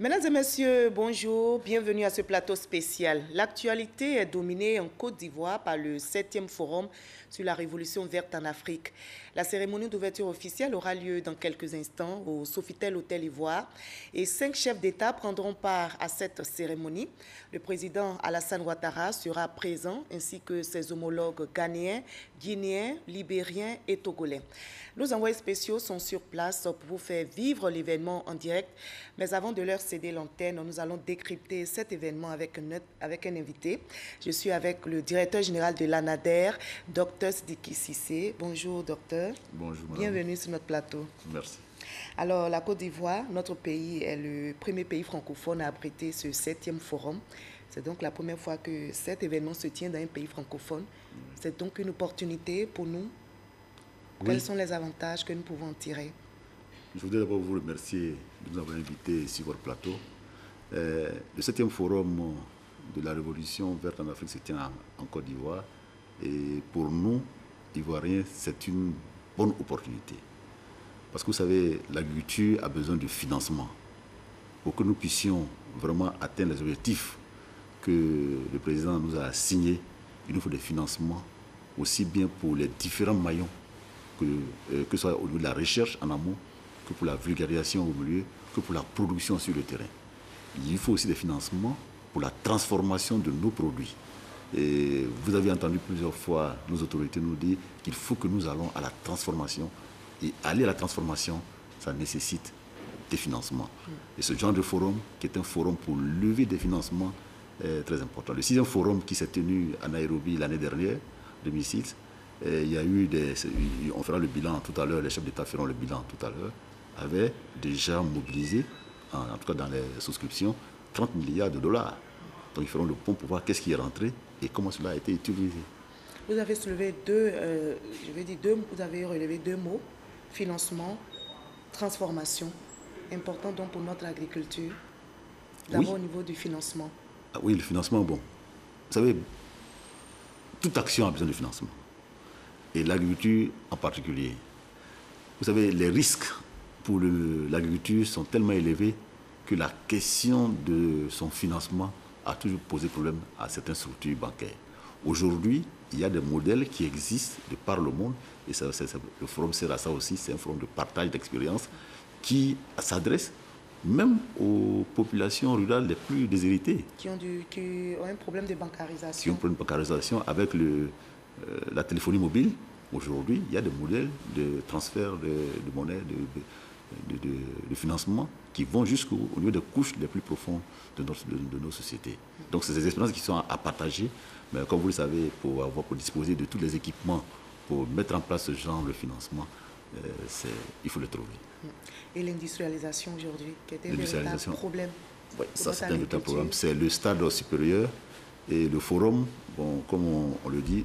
Mesdames et messieurs, bonjour, bienvenue à ce plateau spécial. L'actualité est dominée en Côte d'Ivoire par le 7e forum sur la révolution verte en Afrique. La cérémonie d'ouverture officielle aura lieu dans quelques instants au Sofitel Hôtel Ivoire et 5 chefs d'État prendront part à cette cérémonie. Le président Alassane Ouattara sera présent ainsi que ses homologues ghanéens, guinéens, libériens et togolais. Nos envoyés spéciaux sont sur place pour vous faire vivre l'événement en direct. Mais avant de leur céder l'antenne, nous allons décrypter cet événement avec un invité. Je suis avec le directeur général de l'ANADER, Dr Sidiki Cissé. Bonjour, docteur. Bonjour, madame. Bienvenue sur notre plateau. Merci. Alors, la Côte d'Ivoire, notre pays, est le premier pays francophone à abriter ce 7e forum. C'est donc la première fois que cet événement se tient dans un pays francophone. C'est donc une opportunité pour nous. Oui. Quels sont les avantages que nous pouvons en tirer? Je voudrais d'abord vous remercier de nous avoir invités sur votre plateau. Le 7e forum de la Révolution verte en Afrique se tient en Côte d'Ivoire. Et pour nous, Ivoiriens, c'est une bonne opportunité. Parce que vous savez, l'agriculture a besoin de financement. Pour que nous puissions vraiment atteindre les objectifs que le président nous a assignés, il nous faut des financements, aussi bien pour les différents maillons, que ce soit au niveau de la recherche en amont, que pour la vulgarisation au milieu, que pour la production sur le terrain. Il faut aussi des financements pour la transformation de nos produits. Et vous avez entendu plusieurs fois nos autorités nous dire qu'il faut que nous allons à la transformation. Et aller à la transformation, ça nécessite des financements. Et ce genre de forum, qui est un forum pour lever des financements, est très important. Le 6e forum qui s'est tenu à Nairobi l'année dernière, 2006, il y a eu on fera le bilan tout à l'heure, les chefs d'État feront le bilan tout à l'heure, avaient déjà mobilisé, en tout cas dans les souscriptions, 30 milliards de dollars. Donc ils feront le pont pour voir qu'est-ce qui est rentré et comment cela a été utilisé. Vous avez soulevé vous avez relevé deux mots, financement, transformation. Important donc pour notre agriculture. D'abord au niveau du financement. Ah oui, le financement, bon. Vous savez, toute action a besoin de financement. Et l'agriculture en particulier. Vous savez, les risques pour l'agriculture sont tellement élevés que la question de son financement a toujours posé problème à certaines structures bancaires. Aujourd'hui, il y a des modèles qui existent de par le monde, et le forum sert à ça aussi, c'est un forum de partage d'expérience qui s'adresse même aux populations rurales les plus déshéritées. Qui ont un problème de bancarisation. Qui ont un problème de bancarisation avec la téléphonie mobile. Aujourd'hui, il y a des modèles de transfert de monnaie, de financement qui vont jusqu'au niveau des couches les plus profondes de nos sociétés. Donc, c'est des expériences qui sont à partager. Mais comme vous le savez, pour disposer de tous les équipements pour mettre en place ce genre de financement, il faut le trouver. Et l'industrialisation aujourd'hui, qui était un véritable problème. Oui, ça c'est un véritable problème. C'est le stade supérieur. Et le forum, bon, comme on le dit,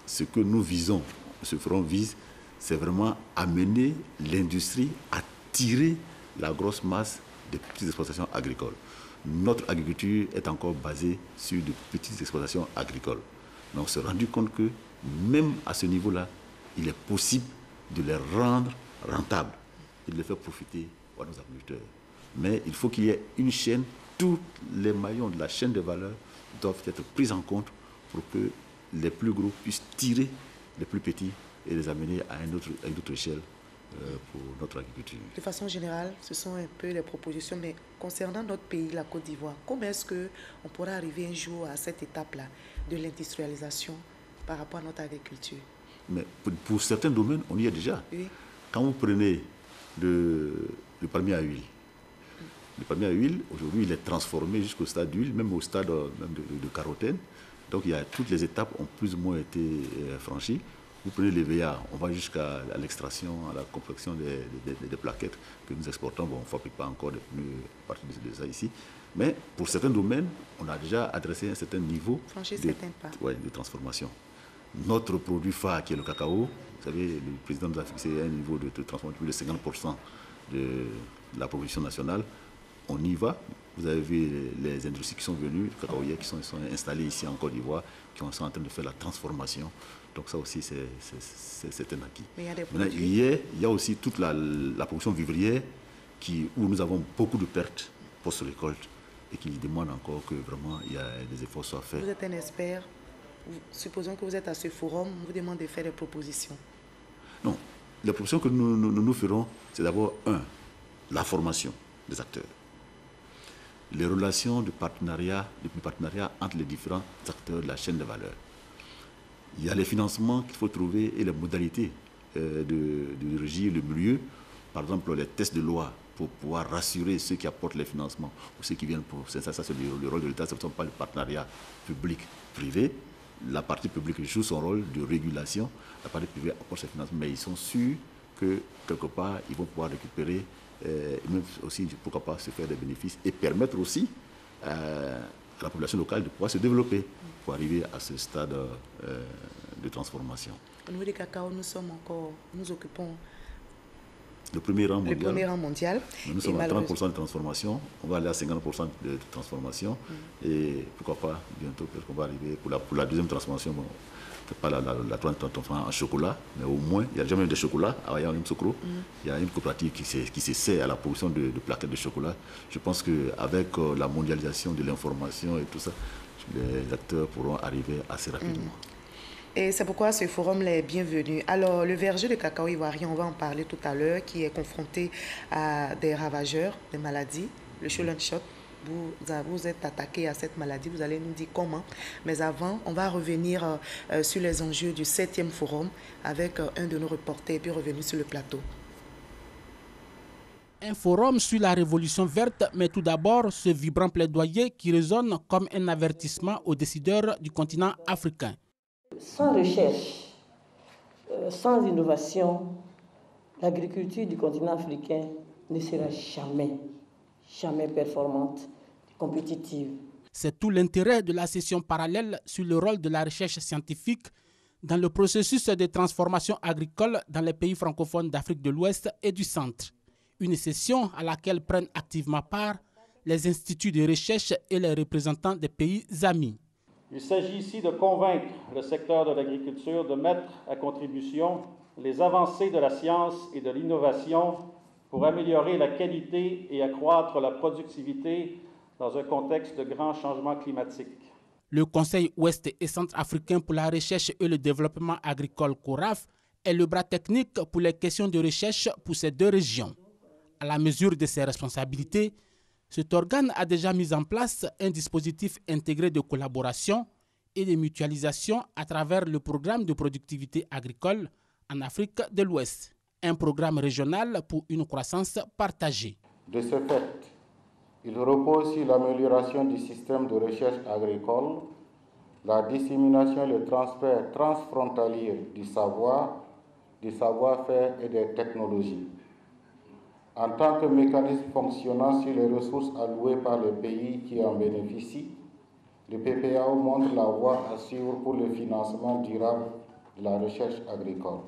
ce que nous visons, ce forum vise, c'est vraiment amener l'industrie à tirer la grosse masse des petites exploitations agricoles. Notre agriculture est encore basée sur de petites exploitations agricoles. Mais on s'est rendu compte que même à ce niveau-là, il est possible de les rendre rentables et de les faire profiter à nos agriculteurs. Mais il faut qu'il y ait une chaîne, tous les maillons de la chaîne de valeur doivent être pris en compte pour que les plus gros puissent tirer les plus petits et les amener à une autre échelle pour notre agriculture. De façon générale, ce sont un peu les propositions, mais concernant notre pays, la Côte d'Ivoire, comment est-ce qu'on pourra arriver un jour à cette étape-là de l'industrialisation par rapport à notre agriculture? Mais pour certains domaines, on y est déjà. Oui. Quand vous prenez le palmier à huile, le palmier à huile, aujourd'hui, il est transformé jusqu'au stade d'huile, même au stade même de carotène. Donc, toutes les étapes ont plus ou moins été franchies. Vous prenez l'EVA, on va jusqu'à l'extraction, à la confection des plaquettes que nous exportons. Bon, on ne fabrique pas encore de partie de ça ici. Mais pour certains domaines, on a déjà adressé un certain niveau de transformation. Notre produit phare, qui est le cacao, vous savez, le président nous a fixé un niveau de transformation de plus de 50% de la production nationale. On y va. Vous avez vu les industries qui sont venues, les cacaoyers qui sont installés ici en Côte d'Ivoire, qui sont en train de faire la transformation. Donc ça aussi, c'est un acquis. Mais il y a des produits. Il y a aussi toute la production vivrière où nous avons beaucoup de pertes post-récolte et qui demandent encore que vraiment il y a des efforts soient faits. Vous êtes un expert. Supposons que vous êtes à ce forum, on vous demande de faire des propositions. Non, les propositions que nous ferons, c'est d'abord, la formation des acteurs. Les relations de partenariat entre les différents acteurs de la chaîne de valeur. Il y a les financements qu'il faut trouver et les modalités de régir le milieu. Par exemple, les tests de loi pour pouvoir rassurer ceux qui apportent les financements ou ceux qui viennent pour... Ça c'est le rôle de l'État, ce ne sont pas le partenariat public-privé. La partie publique joue son rôle de régulation, la partie privée apporte ses financements, mais ils sont sûrs que quelque part, ils vont pouvoir récupérer, et même aussi, pourquoi pas, se faire des bénéfices et permettre aussi à la population locale de pouvoir se développer pour arriver à ce stade de transformation. Au niveau du cacao, nous occupons le premier rang mondial. Nous sommes à 30% de transformation, on va aller à 50% de transformation et pourquoi pas bientôt, peut-être qu'on va arriver pour la deuxième transformation, bon, peut-être pas la transformation en chocolat, mais au moins, il y a déjà même des chocolats à Wayang Sokro. Il y a une coopérative qui s'essaie à la production de plaquettes de chocolat. Je pense qu'avec la mondialisation de l'information et tout ça, les acteurs pourront arriver assez rapidement. Et c'est pourquoi ce forum est bienvenu. Alors, le verger de cacao ivoirien, on va en parler tout à l'heure, qui est confronté à des ravageurs, des maladies, le Shoulder Shot. Vous êtes attaqué à cette maladie, vous allez nous dire comment. Mais avant, on va revenir sur les enjeux du 7e forum avec un de nos reporters et puis revenir sur le plateau. Un forum sur la révolution verte, mais tout d'abord ce vibrant plaidoyer qui résonne comme un avertissement aux décideurs du continent africain. Sans recherche, sans innovation, l'agriculture du continent africain ne sera jamais performante, compétitive. C'est tout l'intérêt de la session parallèle sur le rôle de la recherche scientifique dans le processus de transformation agricole dans les pays francophones d'Afrique de l'Ouest et du Centre. Une session à laquelle prennent activement part les instituts de recherche et les représentants des pays amis. Il s'agit ici de convaincre le secteur de l'agriculture de mettre à contribution les avancées de la science et de l'innovation pour améliorer la qualité et accroître la productivité dans un contexte de grands changements climatiques. Le Conseil ouest et centrafricain pour la recherche et le développement agricole CORAF est le bras technique pour les questions de recherche pour ces deux régions. À la mesure de ses responsabilités, cet organe a déjà mis en place un dispositif intégré de collaboration et de mutualisation à travers le programme de productivité agricole en Afrique de l'Ouest, un programme régional pour une croissance partagée. De ce fait, il repose sur l'amélioration du système de recherche agricole, la dissémination et le transfert transfrontalier du savoir-faire et des technologies. En tant que mécanisme fonctionnant sur les ressources allouées par les pays qui en bénéficient, le PPAO montre la voie à suivre pour le financement durable de la recherche agricole.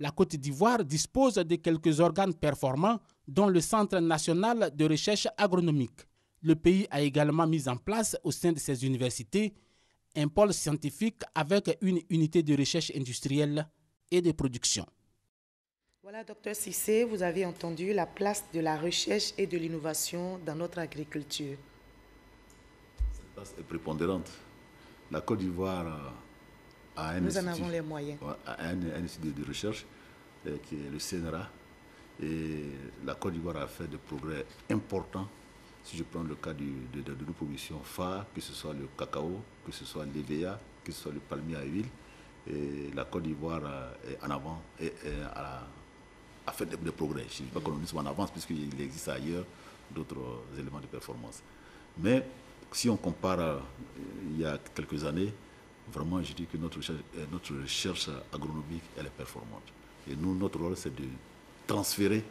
La Côte d'Ivoire dispose de quelques organes performants, dont le Centre national de recherche agronomique. Le pays a également mis en place, au sein de ses universités, un pôle scientifique avec une unité de recherche industrielle et de production. Voilà, docteur Cissé, vous avez entendu la place de la recherche et de l'innovation dans notre agriculture. Cette place est prépondérante. La Côte d'Ivoire a un institut de recherche qui est le CNRA. Et la Côte d'Ivoire a fait des progrès importants. Si je prends le cas de nos productions phares, que ce soit le cacao, que ce soit l'EVA, que ce soit le palmier à huile, et la Côte d'Ivoire est en avant et a fait des progrès. Je ne dis pas qu'on est en avance puisqu'il existe ailleurs d'autres éléments de performance. Mais si on compare il y a quelques années, vraiment je dis que notre recherche agronomique elle est performante. Et nous, notre rôle c'est de transférer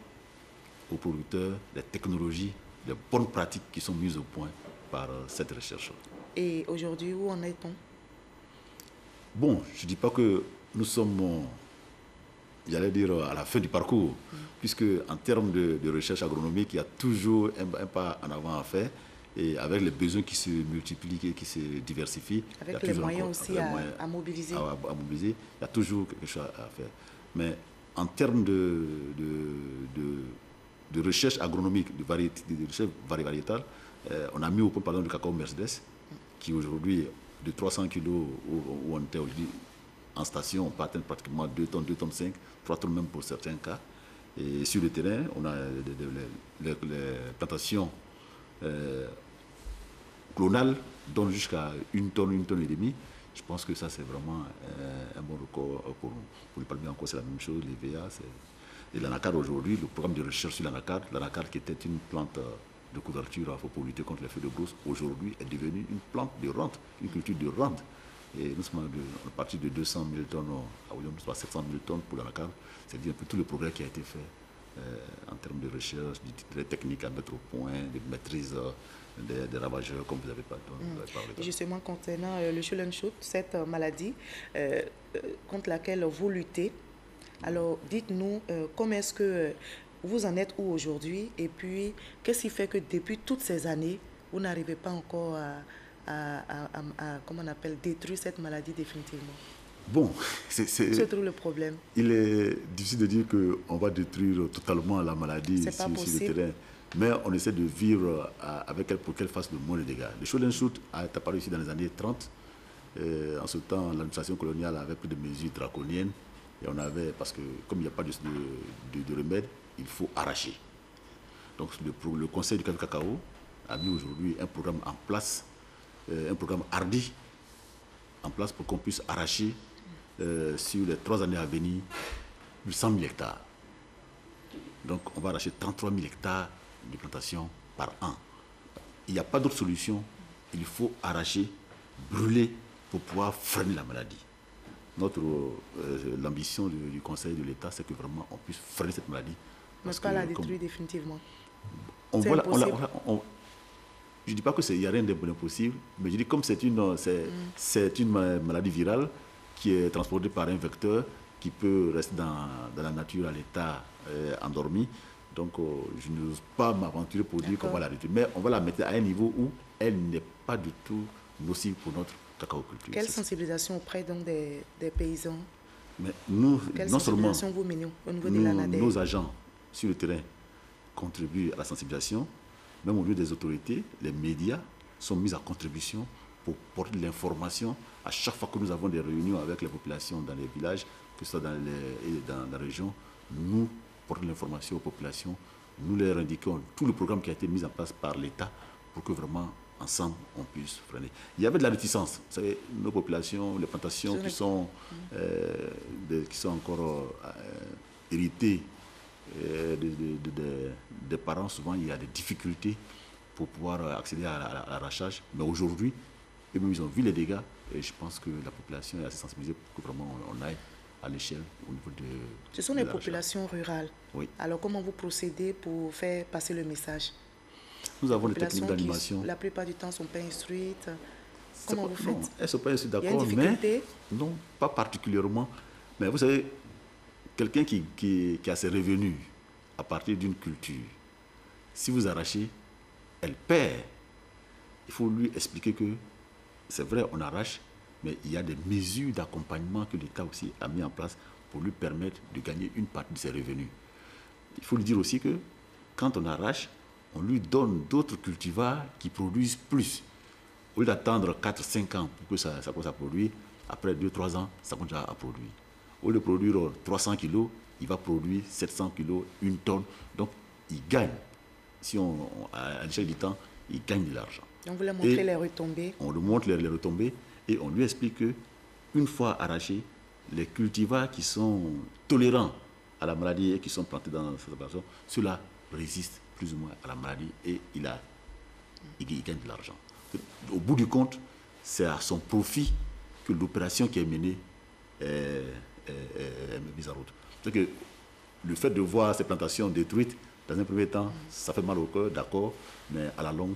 aux producteurs les technologies, les bonnes pratiques qui sont mises au point par cette recherche. Et aujourd'hui, où en est-on? Bon, je ne dis pas que nous sommes, j'allais dire, à la fin du parcours, puisque en termes de recherche agronomique, il y a toujours un pas en avant à faire, et avec les besoins qui se multiplient et qui se diversifient. Avec les moyens aussi à mobiliser. À mobiliser, il y a toujours quelque chose à faire. Mais en termes de de recherche agronomique, de recherche variétale, on a mis au point par exemple le cacao Mercedes, qui aujourd'hui, de 300 kg où on était aujourd'hui en station, on peut atteindre pratiquement 2 tonnes, 2 tonnes 5, 3 tonnes même pour certains cas. Et sur le terrain, on a les plantations clonales donnent jusqu'à 1 tonne et demie. Je pense que ça, c'est vraiment un bon record pour nous. Pour le palmier encore, c'est la même chose, les VA. Et l'anacarde aujourd'hui, le programme de recherche sur l'anacarde qui était une plante de couverture pour lutter contre les feux de brousse, aujourd'hui est devenue une plante de rente, une culture de rente. Et nous sommes à partir de 200 000 tonnes à 700 000 tonnes pour l'anacarde. C'est-à-dire un peu tout le progrès qui a été fait en termes de recherche, des techniques à mettre au point, de maîtrise des ravageurs, comme vous avez parlé. Justement, concernant le Schulenschut, cette maladie contre laquelle vous luttez, alors dites-nous comment est-ce que vous en êtes où aujourd'hui et puis qu'est-ce qui fait que depuis toutes ces années, vous n'arrivez pas encore à comment on appelle, détruire cette maladie définitivement? Bon, c'est tout le problème. Il est difficile de dire qu'on va détruire totalement la maladie sur le terrain. Mais on essaie de vivre avec elle pour qu'elle fasse le moins de dégâts. Le Schulenschut est apparu ici dans les années 30. En ce temps, l'administration coloniale avait pris des mesures draconiennes. Et on avait, parce que comme il n'y a pas de remède, il faut arracher. Donc le Conseil du cacao a mis aujourd'hui un programme en place, un programme hardi en place pour qu'on puisse arracher sur les 3 années à venir 100 000 hectares. Donc on va arracher 33 000 hectares de plantation par an. Il n'y a pas d'autre solution. Il faut arracher, brûler pour pouvoir freiner la maladie. L'ambition du Conseil de l'État, c'est que vraiment on puisse freiner cette maladie. Mais pas la détruire définitivement. Je ne dis pas qu'il n'y a rien d'impossible, mais je dis comme c'est une maladie virale qui est transportée par un vecteur qui peut rester dans la nature à l'état endormi. Donc je n'ose pas m'aventurer pour dire qu'on va la réduire. Mais on va la mettre à un niveau où elle n'est pas du tout nocive pour notre cacaoculture. Quelle sensibilisation auprès donc des paysans? Mais nous, non seulement vous menez au niveau de l'ANADER? Nos agents sur le terrain contribuent à la sensibilisation, même au lieu des autorités, les médias sont mis à contribution pour porter l'information à chaque fois que nous avons des réunions avec les populations dans les villages, que ce soit dans la région. Nous portons l'information aux populations, nous leur indiquons tout le programme qui a été mis en place par l'État pour que vraiment, ensemble, on puisse freiner. Il y avait de la réticence. Vous savez, nos populations, les plantations qui sont encore héritées des parents, souvent il y a des difficultés pour pouvoir accéder à l'arrachage. Mais aujourd'hui, eux-mêmes, ils ont vu les dégâts et je pense que la population est assez sensibilisée pour que vraiment on aille à l'échelle au niveau de... Ce sont les populations rurales. Oui. Alors comment vous procédez pour faire passer le message? Nous avons des techniques d'animation. La plupart du temps ne sont pas instruites. Comment vous faites? Non, elles ne sont pas instruites, d'accord. Il y a une difficulté? Mais non, pas particulièrement. Mais vous savez, quelqu'un qui a ses revenus à partir d'une culture, si vous arrachez, elle perd. Il faut lui expliquer que c'est vrai, on arrache, mais il y a des mesures d'accompagnement que l'État aussi a mis en place pour lui permettre de gagner une partie de ses revenus. Il faut lui dire aussi que quand on arrache, on lui donne d'autres cultivars qui produisent plus. Au lieu d'attendre 4-5 ans pour que ça commence à produire, après 2-3 ans, ça commence à produire. Au lieu de produire 300 kg, il va produire 700 kg, 1 tonne. Donc, il gagne. Si à l'échelle du temps, il gagne de l'argent. Donc, vous lui montrez les retombées. On lui montre les retombées et on lui explique qu'une fois arraché, les cultivars qui sont tolérants à la maladie et qui sont plantés dans cette opération, ceux-là résistent plus ou moins à la maladie et il gagne de l'argent. Au bout du compte, c'est à son profit que l'opération qui est menée est mise en route. C'est que le fait de voir ces plantations détruites, dans un premier temps, ça fait mal au cœur, d'accord, mais à la longue,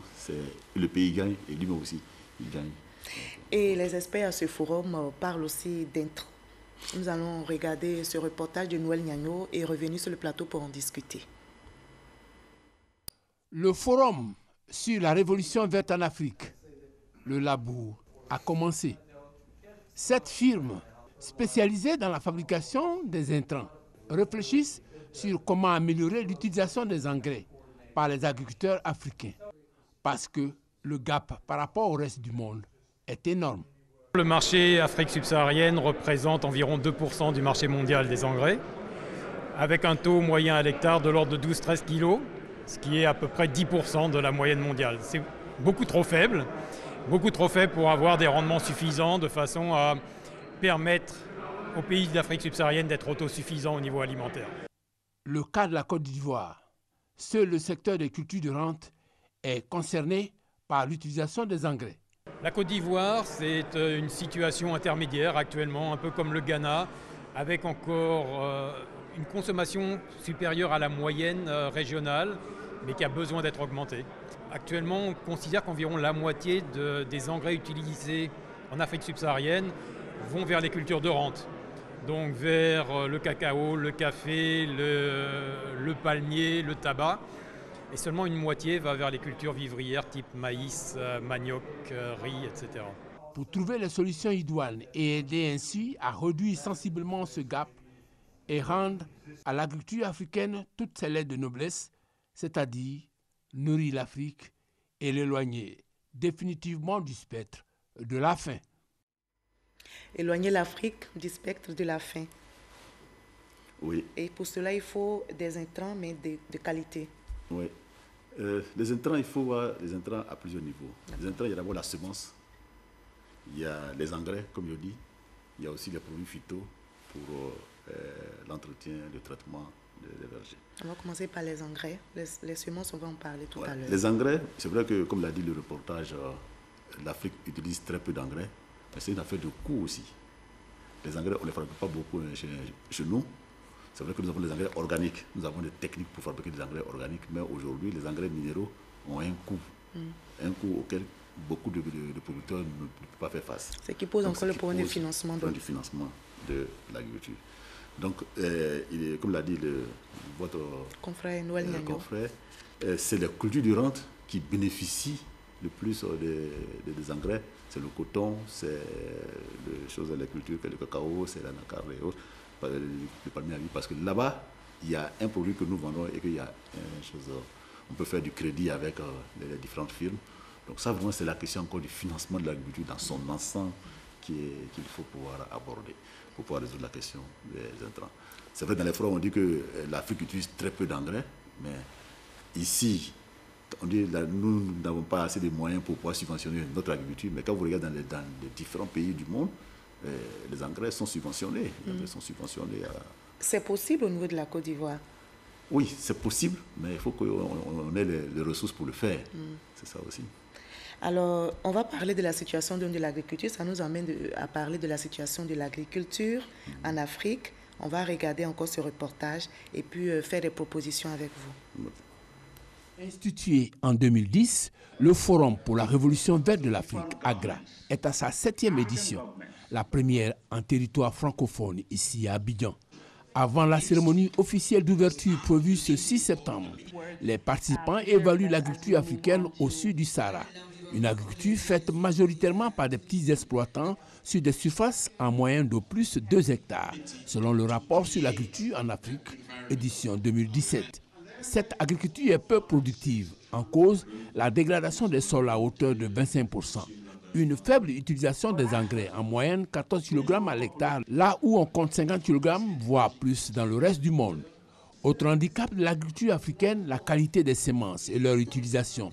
le pays gagne et lui-même aussi, il gagne. Et les experts à ce forum parlent aussi d'intrants. Nous allons regarder ce reportage de Noël Nyagno et revenir sur le plateau pour en discuter. Le forum sur la révolution verte en Afrique, le Labour, a commencé. Cette firme spécialisée dans la fabrication des intrants réfléchissent sur comment améliorer l'utilisation des engrais par les agriculteurs africains. Parce que le gap par rapport au reste du monde est énorme. Le marché Afrique subsaharienne représente environ 2% du marché mondial des engrais, avec un taux moyen à l'hectare de l'ordre de 12-13 kg, ce qui est à peu près 10% de la moyenne mondiale. C'est beaucoup trop faible pour avoir des rendements suffisants de façon à permettre aux pays d'Afrique subsaharienne d'être autosuffisants au niveau alimentaire. Le cas de la Côte d'Ivoire, seul le secteur des cultures de rente est concerné par l'utilisation des engrais. La Côte d'Ivoire, c'est une situation intermédiaire actuellement, un peu comme le Ghana, avec encore une consommation supérieure à la moyenne régionale, mais qui a besoin d'être augmentée. Actuellement, on considère qu'environ la moitié des engrais utilisés en Afrique subsaharienne vont vers les cultures de rente. Donc vers le cacao, le café, le palmier, le tabac. Et seulement une moitié va vers les cultures vivrières type maïs, manioc, riz, etc. Pour trouver les solutions idoines et aider ainsi à réduire sensiblement ce gap et rendre à l'agriculture africaine toutes ses lettres de noblesse, c'est-à-dire nourrir l'Afrique et l'éloigner définitivement du spectre de la faim. Éloigner l'Afrique du spectre de la faim. Oui. Et pour cela, il faut des intrants, mais de qualité. Oui. Les intrants, il faut voir les intrants à plusieurs niveaux. Les intrants, il y a d'abord la semence, il y a les engrais, comme je dis, il y a aussi les produits phyto pour l'entretien, le traitement des vergers. On va commencer par les engrais. Les semences, on va en parler tout à l'heure. Les engrais, c'est vrai que, comme l'a dit le reportage, l'Afrique utilise très peu d'engrais, mais c'est une affaire de coût aussi. Les engrais, on ne les fabrique pas beaucoup chez nous. C'est vrai que nous avons des engrais organiques. Nous avons des techniques pour fabriquer des engrais organiques, mais aujourd'hui, les engrais minéraux ont un coût. Un coût auquel beaucoup de producteurs ne peuvent pas faire face. Ce qui pose encore le problème du financement. Du financement de l'agriculture. Donc, comme l'a dit votre confrère Noël Nyagno, c'est les cultures de rente qui bénéficient le plus des engrais. C'est le coton, c'est les cultures, le cacao, c'est l'anacarde et autres. Le palmier à huile, parce que là-bas, il y a un produit que nous vendons et qu'il y a une chose, on peut faire du crédit avec les différentes firmes. Donc ça, vraiment, c'est la question encore du financement de l'agriculture dans son ensemble qu'il faut pouvoir aborder pour pouvoir résoudre la question des intrants. C'est vrai, dans les forums, on dit que l'Afrique utilise très peu d'engrais, mais ici, on dit que nous n'avons pas assez de moyens pour pouvoir subventionner notre agriculture, mais quand vous regardez dans les différents pays du monde, les engrais sont subventionnés. C'est possible au niveau de la Côte d'Ivoire? Oui, c'est possible, mais il faut qu'on ait les ressources pour le faire. C'est ça aussi. Alors, on va parler de la situation de l'agriculture. Ça nous amène à parler de la situation de l'agriculture en Afrique. On va regarder encore ce reportage et puis faire des propositions avec vous. Institué en 2010, le Forum pour la Révolution verte de l'Afrique, AGRA, est à sa 7e édition, la première en territoire francophone ici à Abidjan. Avant la cérémonie officielle d'ouverture prévue ce 6 septembre, les participants évaluent l'agriculture africaine au sud du Sahara. Une agriculture faite majoritairement par des petits exploitants sur des surfaces en moyenne de plus de 2 hectares, selon le rapport sur l'agriculture en Afrique, édition 2017. Cette agriculture est peu productive, en cause la dégradation des sols à hauteur de 25%. Une faible utilisation des engrais, en moyenne 14 kg à l'hectare, là où on compte 50 kg, voire plus dans le reste du monde. Autre handicap de l'agriculture africaine, la qualité des semences et leur utilisation.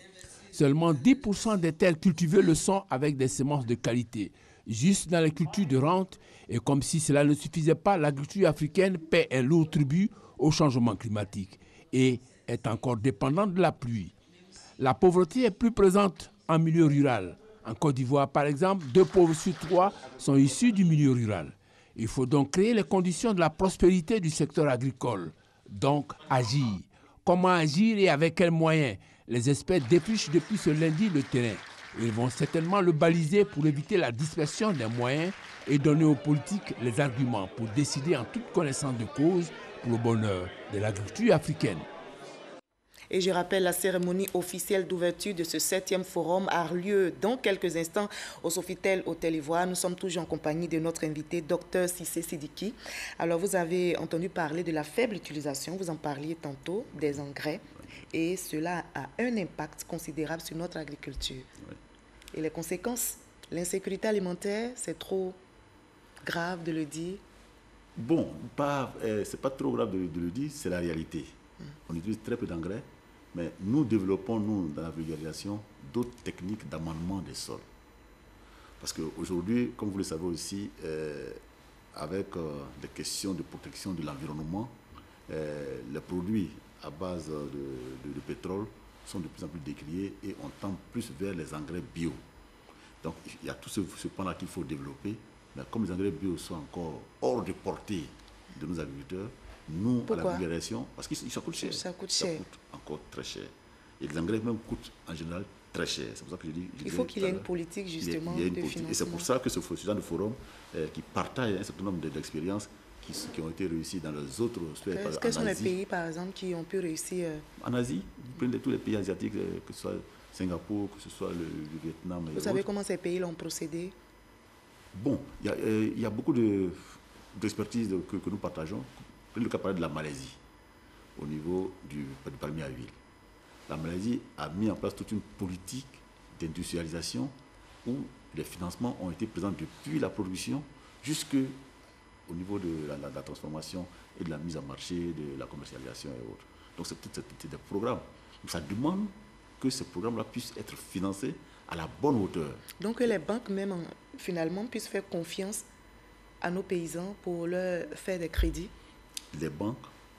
Seulement 10% des terres cultivées le sont avec des semences de qualité. Juste dans les cultures de rente, et comme si cela ne suffisait pas, l'agriculture africaine paie un lourd tribut au changement climatique et est encore dépendante de la pluie. La pauvreté est plus présente en milieu rural. En Côte d'Ivoire, par exemple, 2 pauvres sur 3 sont issus du milieu rural. Il faut donc créer les conditions de la prospérité du secteur agricole. Donc, agir. Comment agir et avec quels moyens? Les experts défrichent depuis ce lundi le terrain. Ils vont certainement le baliser pour éviter la dispersion des moyens et donner aux politiques les arguments pour décider en toute connaissance de cause pour le bonheur de l'agriculture africaine. Et je rappelle, la cérémonie officielle d'ouverture de ce 7e forum a lieu dans quelques instants au Sofitel Hôtel Ivoire. Nous sommes toujours en compagnie de notre invité, Dr Cissé Sidiki. Alors, vous avez entendu parler de la faible utilisation, vous en parliez tantôt, des engrais. Et cela a un impact considérable sur notre agriculture. Oui. Et les conséquences, l'insécurité alimentaire, c'est trop grave de le dire. Bon, c'est pas trop grave de le dire, c'est la réalité. On utilise très peu d'engrais, mais nous développons, nous, dans la vulgarisation, d'autres techniques d'amendement des sols. Parce qu'aujourd'hui, comme vous le savez aussi, avec des questions de protection de l'environnement, les produits à base de pétrole sont de plus en plus décriés et on tend plus vers les engrais bio. Donc il y a tout ce pan-là qu'il faut développer. Mais comme les engrais bio sont encore hors de portée de nos agriculteurs, nous, pourquoi? À la vulgarisation, parce que ça coûte cher. Ça coûte cher. Ça coûte encore très cher. Et les engrais même coûtent en général très cher. C'est pour ça que je dis... Il faut qu'il y ait une politique justement de financement. Et c'est pour ça que ce genre de forum qui partage un certain nombre d'expériences qui ont été réussies dans les autres... Quels sont les pays, par exemple, qui ont pu réussir? En Asie, vous prenez tous les pays asiatiques, que ce soit Singapour, que ce soit le Vietnam... Vous savez comment ces pays l'ont procédé? Bon, il y a beaucoup d'expertise que nous partageons. Prenez le cas par exemple de la Malaisie, au niveau du palmier à huile. La Malaisie a mis en place toute une politique d'industrialisation où les financements ont été présents depuis la production jusqu'au niveau de la transformation et de la mise en marché, de la commercialisation et autres. Donc c'est des programmes. Donc ça demande que ces programmes-là puissent être financés à la bonne hauteur. Donc que les banques même finalement puissent faire confiance à nos paysans pour leur faire des crédits. Les banques,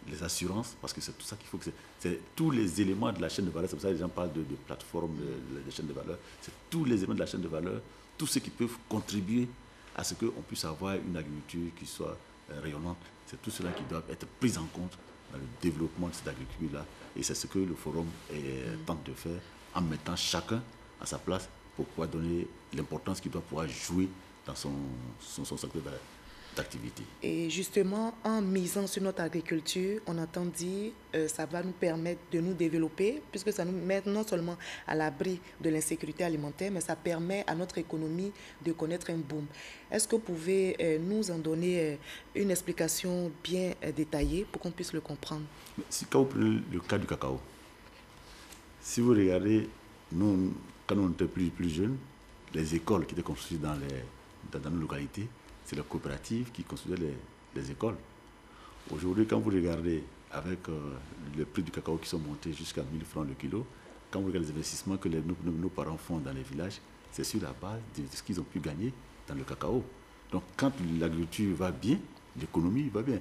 les assurances, parce que c'est tout ça qu'il faut que c'est tous les éléments de la chaîne de valeur. C'est pour ça que les gens parlent de plateformes, de chaînes de valeur. C'est tous les éléments de la chaîne de valeur, tous ceux qui peuvent contribuer à ce qu'on puisse avoir une agriculture qui soit rayonnante. C'est tout cela qui doit être pris en compte dans le développement de cette agriculture-là. Et c'est ce que le forum tente de faire en mettant chacun à sa place pour pouvoir donner l'importance qu'il doit pouvoir jouer dans son secteur d'activité. Et justement, en misant sur notre agriculture, on entend dire ça va nous permettre de nous développer, puisque ça nous met non seulement à l'abri de l'insécurité alimentaire, mais ça permet à notre économie de connaître un boom. Est-ce que vous pouvez nous en donner une explication bien détaillée pour qu'on puisse le comprendre? Quand vous prenez le cas du cacao, si vous regardez, nous, quand on était plus jeunes, les écoles qui étaient construites dans nos localités, c'est la coopérative qui construisait les écoles. Aujourd'hui, quand vous regardez avec le prix du cacao qui sont montés jusqu'à 1000 francs le kilo, quand vous regardez les investissements que nos parents font dans les villages, c'est sur la base de ce qu'ils ont pu gagner dans le cacao. Donc quand l'agriculture va bien, l'économie va bien.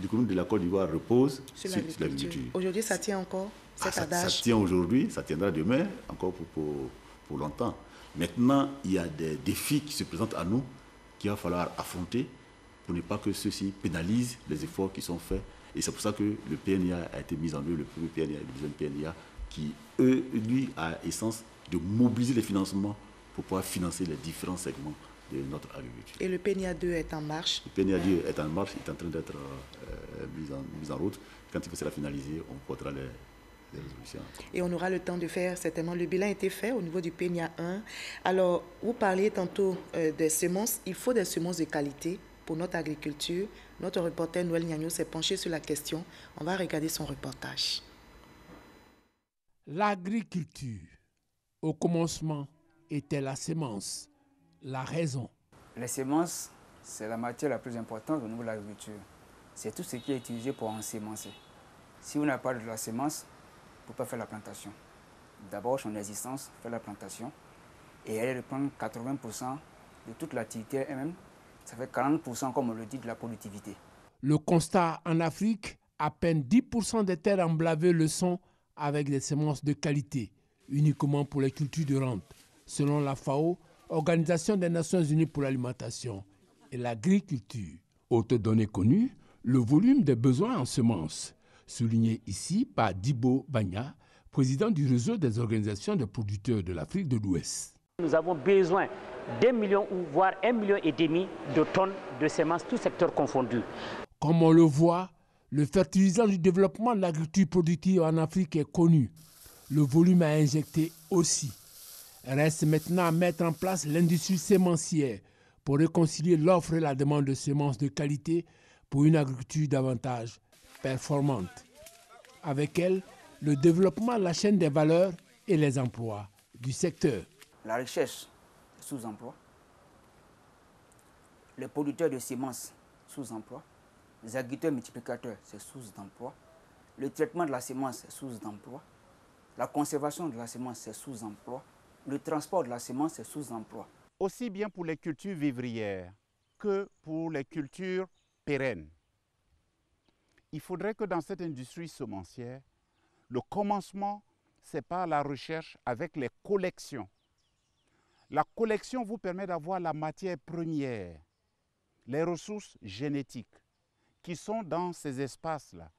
L'économie de la Côte d'Ivoire repose sur l'agriculture. Aujourd'hui, ça tient encore cet adage? Ça tient aujourd'hui, ça tiendra demain, encore pour longtemps. Maintenant, il y a des défis qui se présentent à nous qu'il va falloir affronter pour ne pas que ceux-ci pénalisent les efforts qui sont faits. Et c'est pour ça que le PNIA a été mis en œuvre, le premier PNIA et le deuxième PNIA, qui, lui, a essence de mobiliser les financements pour pouvoir financer les différents segments de notre agriculture. Et le PNIA 2 est en marche? Le PNIA 2 est en marche, il est en train d'être mis en route. Quand il sera finalisé, on portera les résolutions. Et on aura le temps de faire certainement. Le bilan a été fait au niveau du PNIA 1. Alors, vous parliez tantôt des semences. Il faut des semences de qualité pour notre agriculture. Notre reporter Noël Gnagno s'est penché sur la question. On va regarder son reportage. L'agriculture, au commencement, était la semence, la raison. Les semences, c'est la matière la plus importante au niveau de l'agriculture. C'est tout ce qui est utilisé pour ensemencer. Si vous n'avez pas de la semence, vous ne pouvez pas faire la plantation. D'abord, son existence, faire la plantation, et elle reprend 80% de toute l'activité elle-même. Ça fait 40%, comme on le dit, de la productivité. Le constat en Afrique, à peine 10% des terres emblavées le sont avec des semences de qualité, uniquement pour les cultures de rente, selon la FAO, Organisation des Nations Unies pour l'alimentation et l'agriculture. Autre donnée connue, le volume des besoins en semences, souligné ici par Dibo Bagna, président du réseau des organisations de producteurs de l'Afrique de l'Ouest. Nous avons besoin d'1 million ou voire 1,5 million de tonnes de semences, tout secteur confondu. Comme on le voit, Le fertilisant du développement de l'agriculture productive en Afrique est connu. Le volume à injecter aussi. Reste maintenant à mettre en place l'industrie sémencière pour réconcilier l'offre et la demande de semences de qualité pour une agriculture davantage performante. Avec elle, le développement de la chaîne des valeurs et les emplois du secteur. La recherche sous-emploi, les producteurs de semences sous-emploi, les agriculteurs multiplicateurs, c'est sous-emploi, le traitement de la semence, c'est sous-emploi, la conservation de la semence, c'est sous-emploi, le transport de la semence, c'est sous-emploi. Aussi bien pour les cultures vivrières que pour les cultures pérennes. Il faudrait que dans cette industrie semencière, le commencement, c'est par la recherche avec les collections. La collection vous permet d'avoir la matière première, les ressources génétiques qui sont dans ces espaces-là.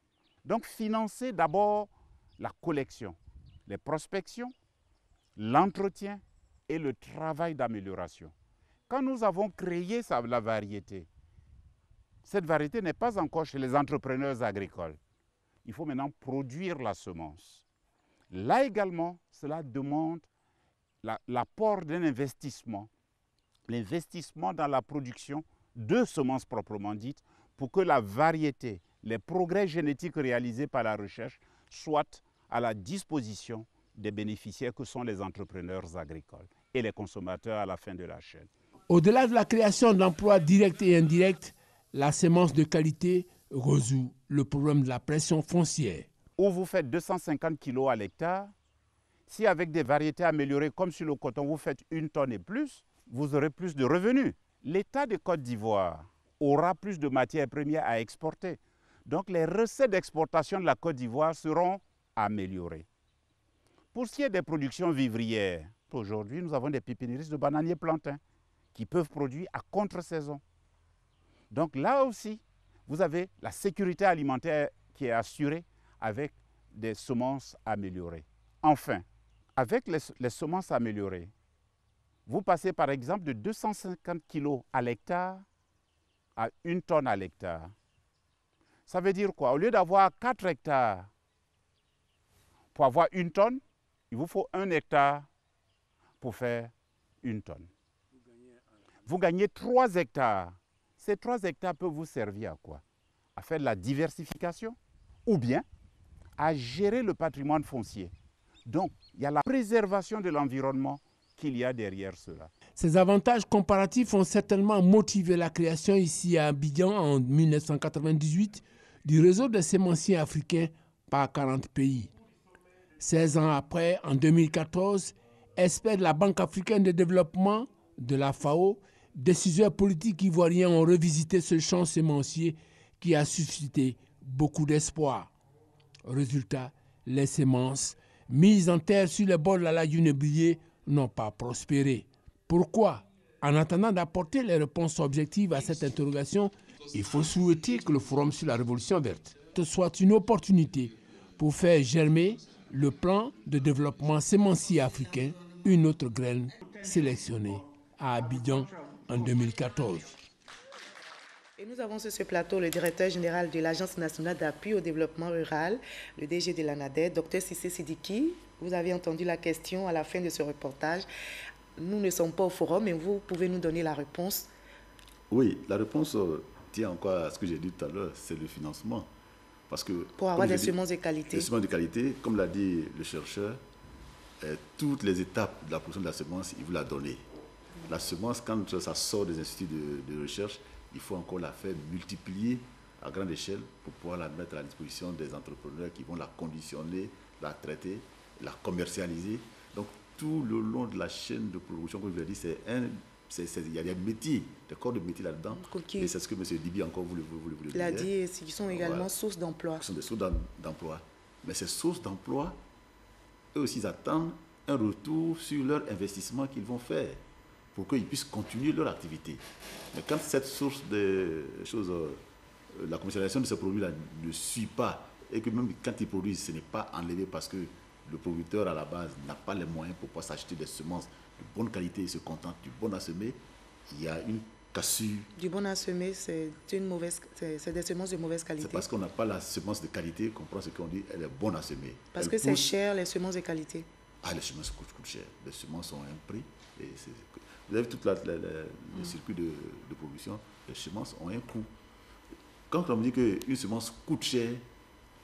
Donc, financer d'abord la collection, les prospections, l'entretien et le travail d'amélioration. Quand nous avons créé la variété, cette variété n'est pas encore chez les entrepreneurs agricoles. Il faut maintenant produire la semence. Là également, cela demande l'apport d'un investissement, l'investissement dans la production de semences proprement dites, pour que la variété, les progrès génétiques réalisés par la recherche soient à la disposition des bénéficiaires que sont les entrepreneurs agricoles et les consommateurs à la fin de la chaîne. Au-delà de la création d'emplois directs et indirects, la semence de qualité résout le problème de la pression foncière. Où vous faites 250 kg à l'hectare, si avec des variétés améliorées comme sur le coton, vous faites 1 tonne et plus, vous aurez plus de revenus. L'État de Côte d'Ivoire aura plus de matières premières à exporter. Donc les recettes d'exportation de la Côte d'Ivoire seront améliorées. Pour ce qui est des productions vivrières, aujourd'hui nous avons des pépiniéristes de bananiers plantains qui peuvent produire à contre-saison. Donc là aussi, vous avez la sécurité alimentaire qui est assurée avec des semences améliorées. Enfin, avec les semences améliorées, vous passez par exemple de 250 kg à l'hectare à 1 tonne à l'hectare. Ça veut dire quoi? Au lieu d'avoir 4 hectares pour avoir 1 tonne, il vous faut 1 hectare pour faire 1 tonne. Vous gagnez 3 hectares. Ces 3 hectares peuvent vous servir à quoi? À faire de la diversification ou bien à gérer le patrimoine foncier. Donc, il y a la préservation de l'environnement qu'il y a derrière cela. Ces avantages comparatifs ont certainement motivé la création ici à Abidjan en 1998 du réseau des sémenciers africains par 40 pays. 16 ans après, en 2014, experts de la Banque africaine de développement, de la FAO, décideurs politiques ivoiriens ont revisité ce champ sémencier qui a suscité beaucoup d'espoir. Résultat, les semences mises en terre sur les bords de la lagune Blié n'ont pas prospéré. Pourquoi? En attendant d'apporter les réponses objectives à cette interrogation, il faut souhaiter que le Forum sur la Révolution verte soit une opportunité pour faire germer le plan de développement sémencier africain, une autre graine sélectionnée à Abidjan en 2014. Et nous avons sur ce plateau le directeur général de l'Agence nationale d'appui au développement rural, le DG de l'ANADER, Dr Cissé Sidiki. Vous avez entendu la question à la fin de ce reportage. Nous ne sommes pas au forum, mais vous pouvez nous donner la réponse. Oui, la réponse tient encore à ce que j'ai dit tout à l'heure, c'est le financement. Parce que, pour avoir des semences de qualité. Des semences de qualité, comme l'a dit le chercheur, toutes les étapes de la production de la semence, il vous l'a donné. La semence, quand ça sort des instituts de recherche, il faut encore la faire multiplier à grande échelle pour pouvoir la mettre à la disposition des entrepreneurs qui vont la conditionner, la traiter, la commercialiser. Donc, tout le long de la chaîne de production, comme je l'ai dit, il y a des métiers, des corps de métiers là-dedans. Et c'est ce que M. Dibi encore voulait dire. Il a dit qu'ils sont également sources d'emploi. Ils sont des sources d'emploi. Mais ces sources d'emploi, eux aussi, ils attendent un retour sur leur investissement qu'ils vont faire pour qu'ils puissent continuer leur activité. Mais quand cette source de choses, la commercialisation de ces produits-là ne suit pas, et que même quand ils produisent, ce n'est pas enlevé parce que le producteur à la base n'a pas les moyens pour pouvoir s'acheter des semences de bonne qualité et se contente du bon à semer, il y a une cassue. Du bon à semer, c'est des semences de mauvaise qualité. C'est parce qu'on n'a pas la semence de qualité qu'on prend ce qu'on dit, elle est bonne à semer. Parce que c'est cher, les semences de qualité. Ah, les semences coûtent cher. Les semences ont un prix. Et vous avez tout le circuit de production. Les semences ont un coût. Quand on me dit qu'une semence coûte cher,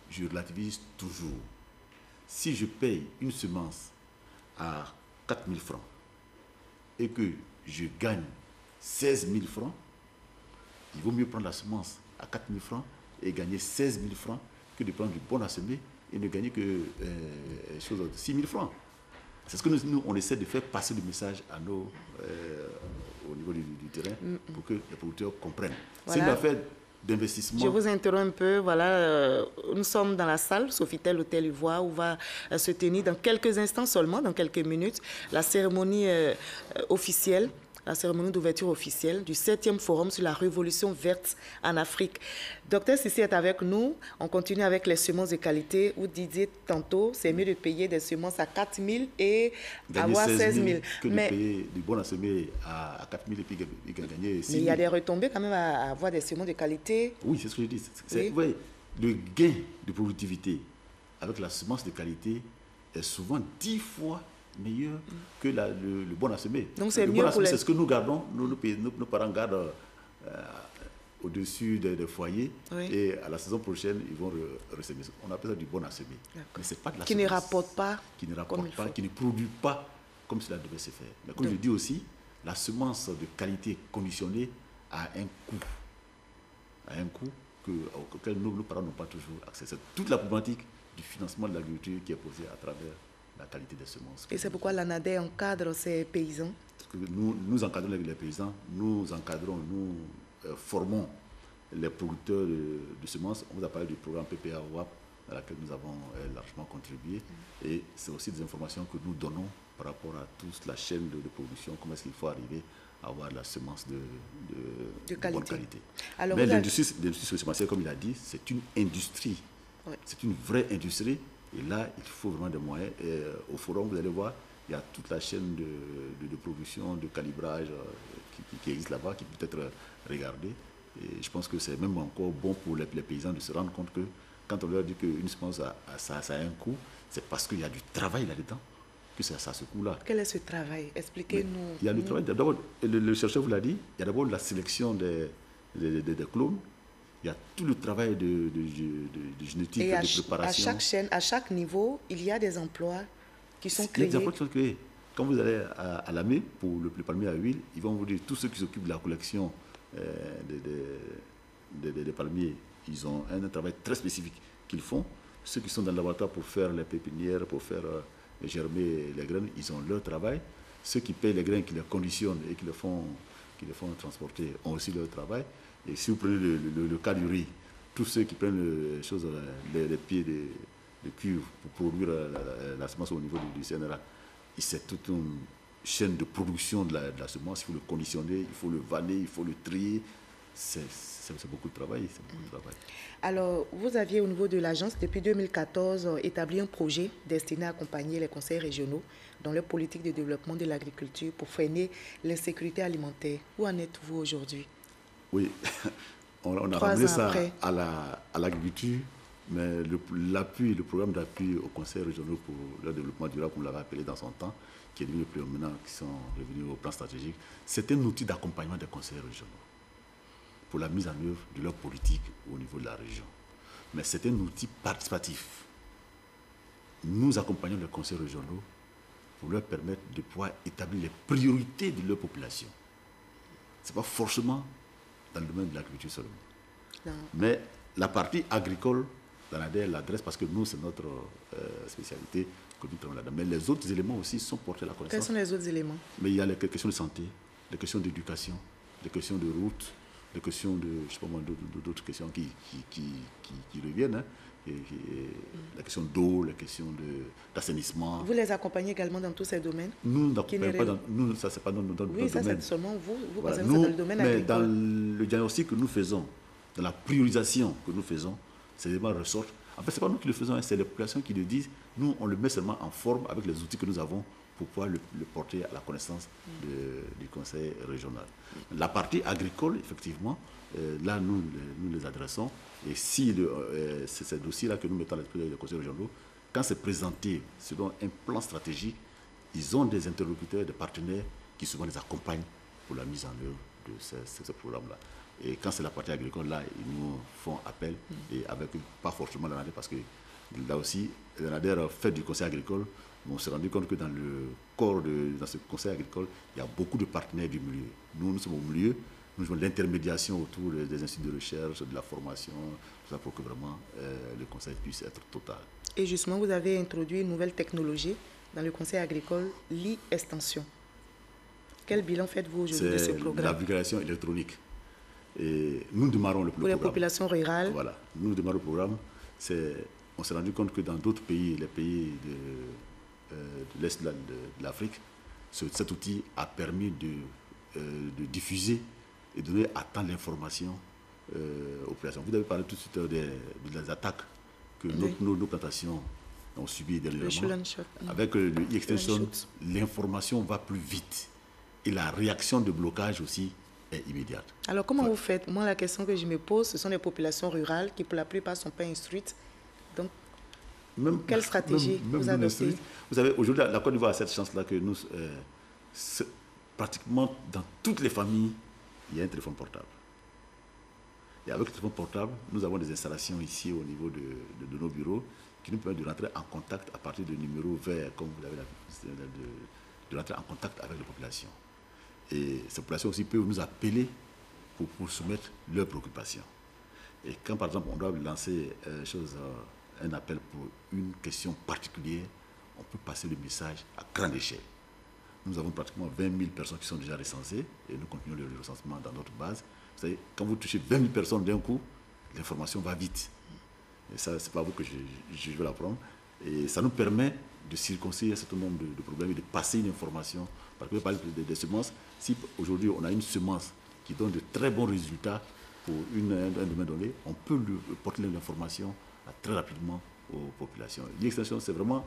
je relativise toujours. Si je paye une semence à 4 000 francs et que je gagne 16 000 francs, il vaut mieux prendre la semence à 4 000 francs et gagner 16 000 francs que de prendre du bon à semer et ne gagner que 6 000 francs. C'est ce que nous, on essaie de faire passer le message à nos, au niveau du terrain pour que les producteurs comprennent. Voilà. C'est une affaire d'investissement. Je vous interromps un peu. Voilà, nous sommes dans la salle Sofitel Hôtel Ivoire où va se tenir dans quelques instants seulement, dans quelques minutes, la cérémonie officielle. La cérémonie d'ouverture officielle du 7e Forum sur la Révolution verte en Afrique. Docteur Sissi est avec nous. On continue avec les semences de qualité. Vous disiez tantôt, c'est mieux de payer des semences à 4 000 et avoir 16 000. Que de payer du bon à semer à 4 000 et puis gagner 6 000. Mais il y a des retombées quand même à avoir des semences de qualité. Oui, c'est ce que je dis. Oui. Vous voyez, le gain de productivité avec la semence de qualité est souvent 10 fois meilleur que le bon à semer. Donc c'est mieux bon c'est ce que nous gardons, nos parents gardent au-dessus des foyers, oui. Et à la saison prochaine, ils vont ressemer. On appelle ça du bon à semer. Mais c'est pas de la qui semence, ne rapporte pas, qui ne rapporte pas, qui ne produit pas comme cela devait se faire. Mais comme je dis aussi, la semence de qualité conditionnée a un coût. A un coût auquel nos parents n'ont pas toujours accès. C'est toute la problématique du financement de l'agriculture qui est posée à travers la qualité des semences. Et c'est pourquoi l'ANADER encadre ces paysans? Parce que nous encadrons les paysans, nous encadrons, nous formons les producteurs de semences. On vous a parlé du programme PPA-WAP dans lequel nous avons largement contribué. Et c'est aussi des informations que nous donnons par rapport à toute la chaîne de production, comment est-ce qu'il faut arriver à avoir la semence de bonne qualité. Alors, mais l'industrie semencière, comme il a dit, c'est une industrie. Oui. C'est une vraie industrie. Et là, il faut vraiment des moyens. Et au forum, vous allez voir, il y a toute la chaîne de production, de calibrage qui existe là-bas, qui peut être regardée. Et je pense que c'est même encore bon pour les paysans de se rendre compte que quand on leur dit qu'une semence ça a un coût, c'est parce qu'il y a du travail là-dedans que ça a ce coût-là. Quel est ce travail? Expliquez-nous. Il y a le travail. D'abord, le chercheur vous l'a dit, il y a d'abord la sélection des clones. Il y a tout le travail de génétique, de préparation. À chaque chaîne, à chaque niveau, il y a des emplois qui sont créés. Il y a des emplois qui sont créés. Quand vous allez à l'AME, pour le palmier à huile, ils vont vous dire tous ceux qui s'occupent de la collection des palmiers, ils ont un travail très spécifique qu'ils font. Ceux qui sont dans le laboratoire pour faire les pépinières, pour faire germer les graines, ils ont leur travail. Ceux qui payent les graines, qui les conditionnent et qui les font transporter ont aussi leur travail. Et si vous prenez le cas du riz, tous ceux qui prennent les pieds de cuve pour produire la semence au niveau du CNRA, c'est toute une chaîne de production de la semence. Il faut le conditionner, il faut le vanner, il faut le trier. C'est beaucoup de travail. Alors, vous aviez au niveau de l'agence, depuis 2014, établi un projet destiné à accompagner les conseils régionaux dans leur politique de développement de l'agriculture pour freiner l'insécurité alimentaire. Où en êtes-vous aujourd'hui? Oui, on a ramené ça à l'agriculture, mais l'appui, le programme d'appui aux conseils régionaux pour le développement durable, comme on l'avait appelé dans son temps, qui est devenu prédominant, qui sont revenus au plan stratégique, c'est un outil d'accompagnement des conseils régionaux pour la mise en œuvre de leur politique au niveau de la région. Mais c'est un outil participatif. Nous accompagnons les conseils régionaux pour leur permettre de pouvoir établir les priorités de leur population. Ce n'est pas forcément dans le domaine de l'agriculture seulement. Non. Mais la partie agricole, l'ANADER l'adresse parce que nous, c'est notre spécialité que nous travaillons là-dedans. Mais les autres éléments aussi sont portés à la connaissance. Quels sont les autres éléments? Mais il y a les questions de santé, les questions d'éducation, les questions de route, les questions de, je sais pas moi, d'autres questions qui reviennent. Hein. La question d'eau, la question d'assainissement. Vous les accompagnez également dans tous ces domaines? Nous n'accompagnons pas nous, ça c'est pas dans notre domaine. Oui, ça c'est seulement vous voilà. Nous, dans le domaine agricole. Mais dans le diagnostic que nous faisons, dans la priorisation que nous faisons, ces éléments ressortent En fait, ce n'est pas nous qui le faisons, c'est les populations qui le disent. Nous, on le met seulement en forme avec les outils que nous avons pour pouvoir le porter à la connaissance du conseil régional. La partie agricole, effectivement, là, nous les adressons. Et si c'est ces dossiers-là que nous mettons à l'esprit des conseils régionaux, quand c'est présenté selon un plan stratégique, ils ont des interlocuteurs, des partenaires qui souvent les accompagnent pour la mise en œuvre de ce programme-là. Et quand c'est la partie agricole, là, ils nous font appel, et avec pas forcément l'ANADER, parce que là aussi, l'ANADER fait du conseil agricole. On s'est rendu compte que dans le corps dans ce conseil agricole, il y a beaucoup de partenaires du milieu. Nous sommes au milieu, nous jouons l'intermédiation autour des instituts de recherche, de la formation, tout ça pour que vraiment le conseil puisse être total. Et justement, vous avez introduit une nouvelle technologie dans le conseil agricole, l'e-extension. Quel bilan faites-vous aujourd'hui de ce programme? C'est la vulgarisation électronique. Et nous démarrons le programme. Pour les populations rurales. Voilà, nous démarrons le programme. On s'est rendu compte que dans d'autres pays, les pays de l'Est de l'Afrique, cet outil a permis de diffuser et donner à temps l'information aux populations. Vous avez parlé tout de suite des attaques que nos plantations ont subies dernièrement. Avec le e-extension, l'information va plus vite et la réaction de blocage aussi est immédiate. Alors comment vous faites? Moi, la question que je me pose, ce sont les populations rurales qui pour la plupart ne sont pas instruites. Donc, quelle stratégie vous adoptez? Vous savez, aujourd'hui, la Côte d'Ivoire a cette chance-là que nous, pratiquement dans toutes les familles, il y a un téléphone portable. Et avec le téléphone portable, nous avons des installations ici au niveau de nos bureaux qui nous permettent de rentrer en contact à partir de numéros verts, comme vous l'avez de rentrer en contact avec les populations. Et ces populations aussi peuvent nous appeler pour soumettre leurs préoccupations. Et quand, par exemple, on doit lancer un appel pour une question particulière, on peut passer le message à grande échelle. Nous avons pratiquement 20 000 personnes qui sont déjà recensées et nous continuons le recensement dans notre base. Vous savez, quand vous touchez 20 000 personnes d'un coup, l'information va vite. Et ça, ce n'est pas à vous que je vais l'apprendre. Et ça nous permet de circonscrire un certain nombre de problèmes et de passer une information. Parce que vous parlez des semences. Si aujourd'hui on a une semence qui donne de très bons résultats pour un domaine donné, on peut lui porter l'information très rapidement aux populations. L'extension, c'est vraiment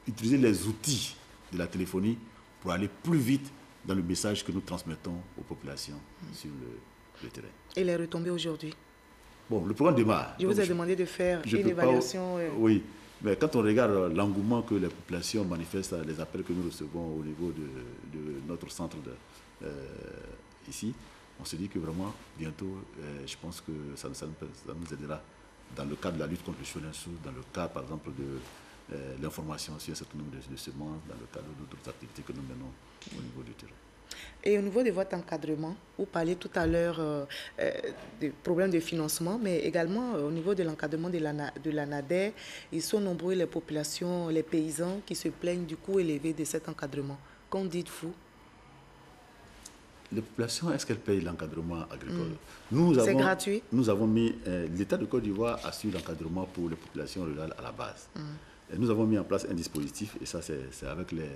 utiliser les outils de la téléphonie pour aller plus vite dans le message que nous transmettons aux populations sur le terrain. Et les retombées aujourd'hui? Bon, le programme démarre. Je vous ai demandé de faire une évaluation. Oui, mais quand on regarde l'engouement que les populations manifestent, les appels que nous recevons au niveau de notre centre ici, on se dit que vraiment, bientôt, je pense que ça nous aidera dans le cadre de la lutte contre le chômage, dans le cadre, par exemple, de l'information sur un certain nombre de semences, dans le cadre d'autres activités que nous menons au niveau du terrain. Et au niveau de votre encadrement, vous parliez tout à l'heure des problèmes de financement, mais également au niveau de l'encadrement de l'ANADER, ils sont nombreux les populations, les paysans qui se plaignent du coût élevé de cet encadrement. Qu'en dites-vous? Les populations, est-ce qu'elles payent l'encadrement agricole? C'est gratuit? Nous avons mis, l'État de Côte d'Ivoire assure l'encadrement pour les populations rurales à la base. Et nous avons mis en place un dispositif, et ça c'est avec le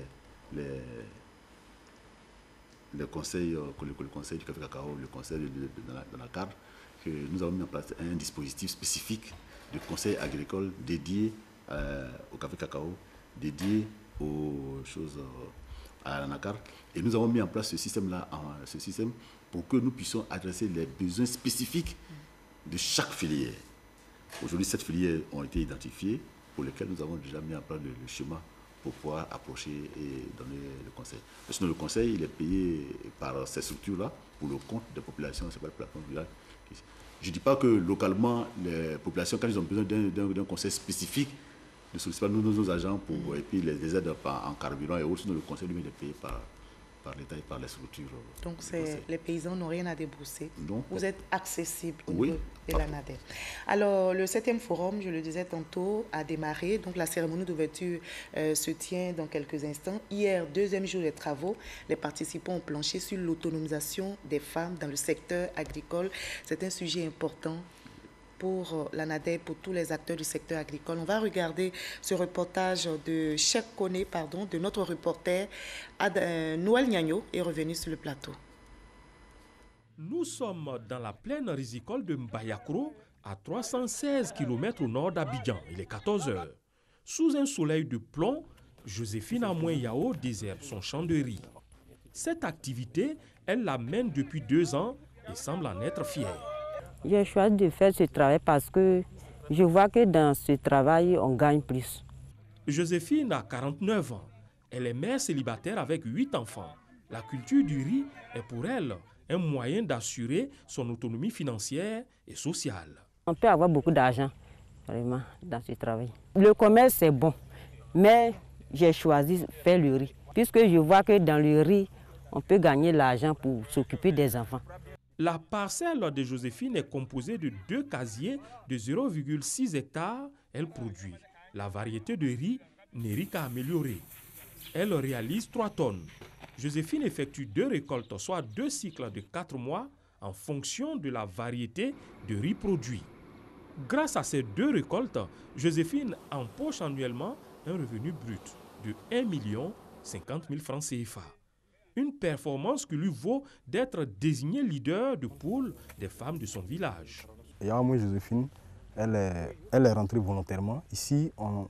conseil du café cacao, le conseil de la cadre, que nous avons mis en place un dispositif spécifique de conseil agricole dédié au café cacao, dédié aux choses à l'anacar. Et nous avons mis en place ce système-là, pour que nous puissions adresser les besoins spécifiques de chaque filière. Aujourd'hui, 7 filières ont été identifiées, pour lesquelles nous avons déjà mis en place le schéma pour pouvoir approcher et donner le conseil. Parce que le conseil, il est payé par ces structures-là pour le compte des populations, c'est pas la population rurale. Je ne dis pas que localement, les populations, quand ils ont besoin d'un conseil spécifique, ne sollicitent pas nos agents pour, et puis les aides en carburant et autres, sinon le conseil lui est payé par l'État et par les structures. Donc les paysans n'ont rien à débourser. Non. Vous êtes accessible au niveau de l'ANADER. Alors, le 7e forum, je le disais tantôt, a démarré. Donc, la cérémonie d'ouverture se tient dans quelques instants. Hier, 2e jour des travaux, les participants ont planché sur l'autonomisation des femmes dans le secteur agricole. C'est un sujet important pour l'ANADER, pour tous les acteurs du secteur agricole. On va regarder ce reportage de Cheikh Koné, de notre reporter Noël Nyagno est revenu sur le plateau. Nous sommes dans la plaine rizicole de Mbayakro, à 316 km au nord d'Abidjan. Il est 14 h. Sous un soleil de plomb, Joséphine Amoué Yao désherbe son champ de riz. Cette activité, elle la mène depuis 2 ans et semble en être fière. J'ai choisi de faire ce travail parce que je vois que dans ce travail, on gagne plus. Joséphine a 49 ans. Elle est mère célibataire avec 8 enfants. La culture du riz est pour elle un moyen d'assurer son autonomie financière et sociale. On peut avoir beaucoup d'argent, vraiment, dans ce travail. Le commerce, c'est bon, mais j'ai choisi de faire le riz, puisque je vois que dans le riz, on peut gagner l'argent pour s'occuper des enfants. La parcelle de Joséphine est composée de 2 casiers de 0,6 hectares. Elle produit la variété de riz Nérika améliorée. Elle réalise 3 tonnes. Joséphine effectue 2 récoltes, soit 2 cycles de 4 mois en fonction de la variété de riz produit. Grâce à ces 2 récoltes, Joséphine empoche annuellement un revenu brut de 1 050 000 francs CFA. Une performance qui lui vaut d'être désignée leader de pool des femmes de son village. Moi, Joséphine, elle est rentrée volontairement. Ici, on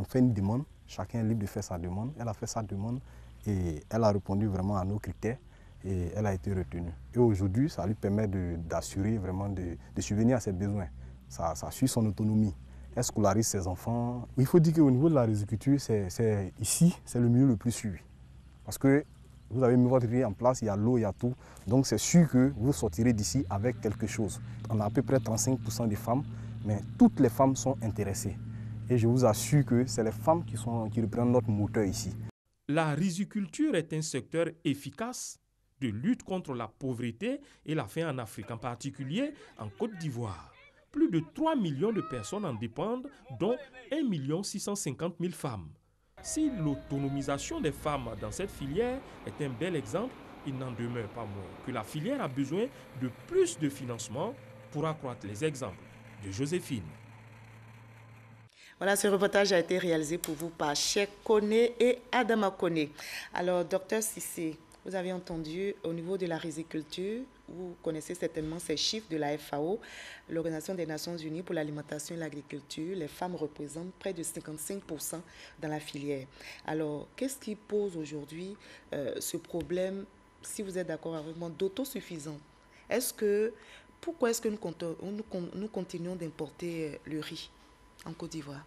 fait une demande. Chacun est libre de faire sa demande. Elle a fait sa demande et elle a répondu vraiment à nos critères et elle a été retenue. Et aujourd'hui, ça lui permet d'assurer vraiment de subvenir à ses besoins. Ça suit son autonomie. Elle scolarise ses enfants. Il faut dire qu'au niveau de la riziculture, ici, c'est le milieu le plus suivi. Parce que vous avez mis votre riz en place, il y a l'eau, il y a tout. Donc c'est sûr que vous sortirez d'ici avec quelque chose. On a à peu près 35% des femmes, mais toutes les femmes sont intéressées. Et je vous assure que c'est les femmes qui représentent notre moteur ici. La riziculture est un secteur efficace de lutte contre la pauvreté et la faim en Afrique, en particulier en Côte d'Ivoire. Plus de 3 millions de personnes en dépendent, dont 1 650 000 femmes. Si l'autonomisation des femmes dans cette filière est un bel exemple, il n'en demeure pas moins que la filière a besoin de plus de financement pour accroître les exemples de Joséphine. Voilà, ce reportage a été réalisé pour vous par Cheikh Koné et Adama Koné. Alors, docteur Cissé, vous avez entendu au niveau de la riziculture, vous connaissez certainement ces chiffres de la FAO, l'Organisation des Nations Unies pour l'alimentation et l'agriculture. Les femmes représentent près de 55% dans la filière. Alors, qu'est-ce qui pose aujourd'hui ce problème, si vous êtes d'accord avec moi, d'autosuffisance? Pourquoi est-ce que nous continuons d'importer le riz en Côte d'Ivoire?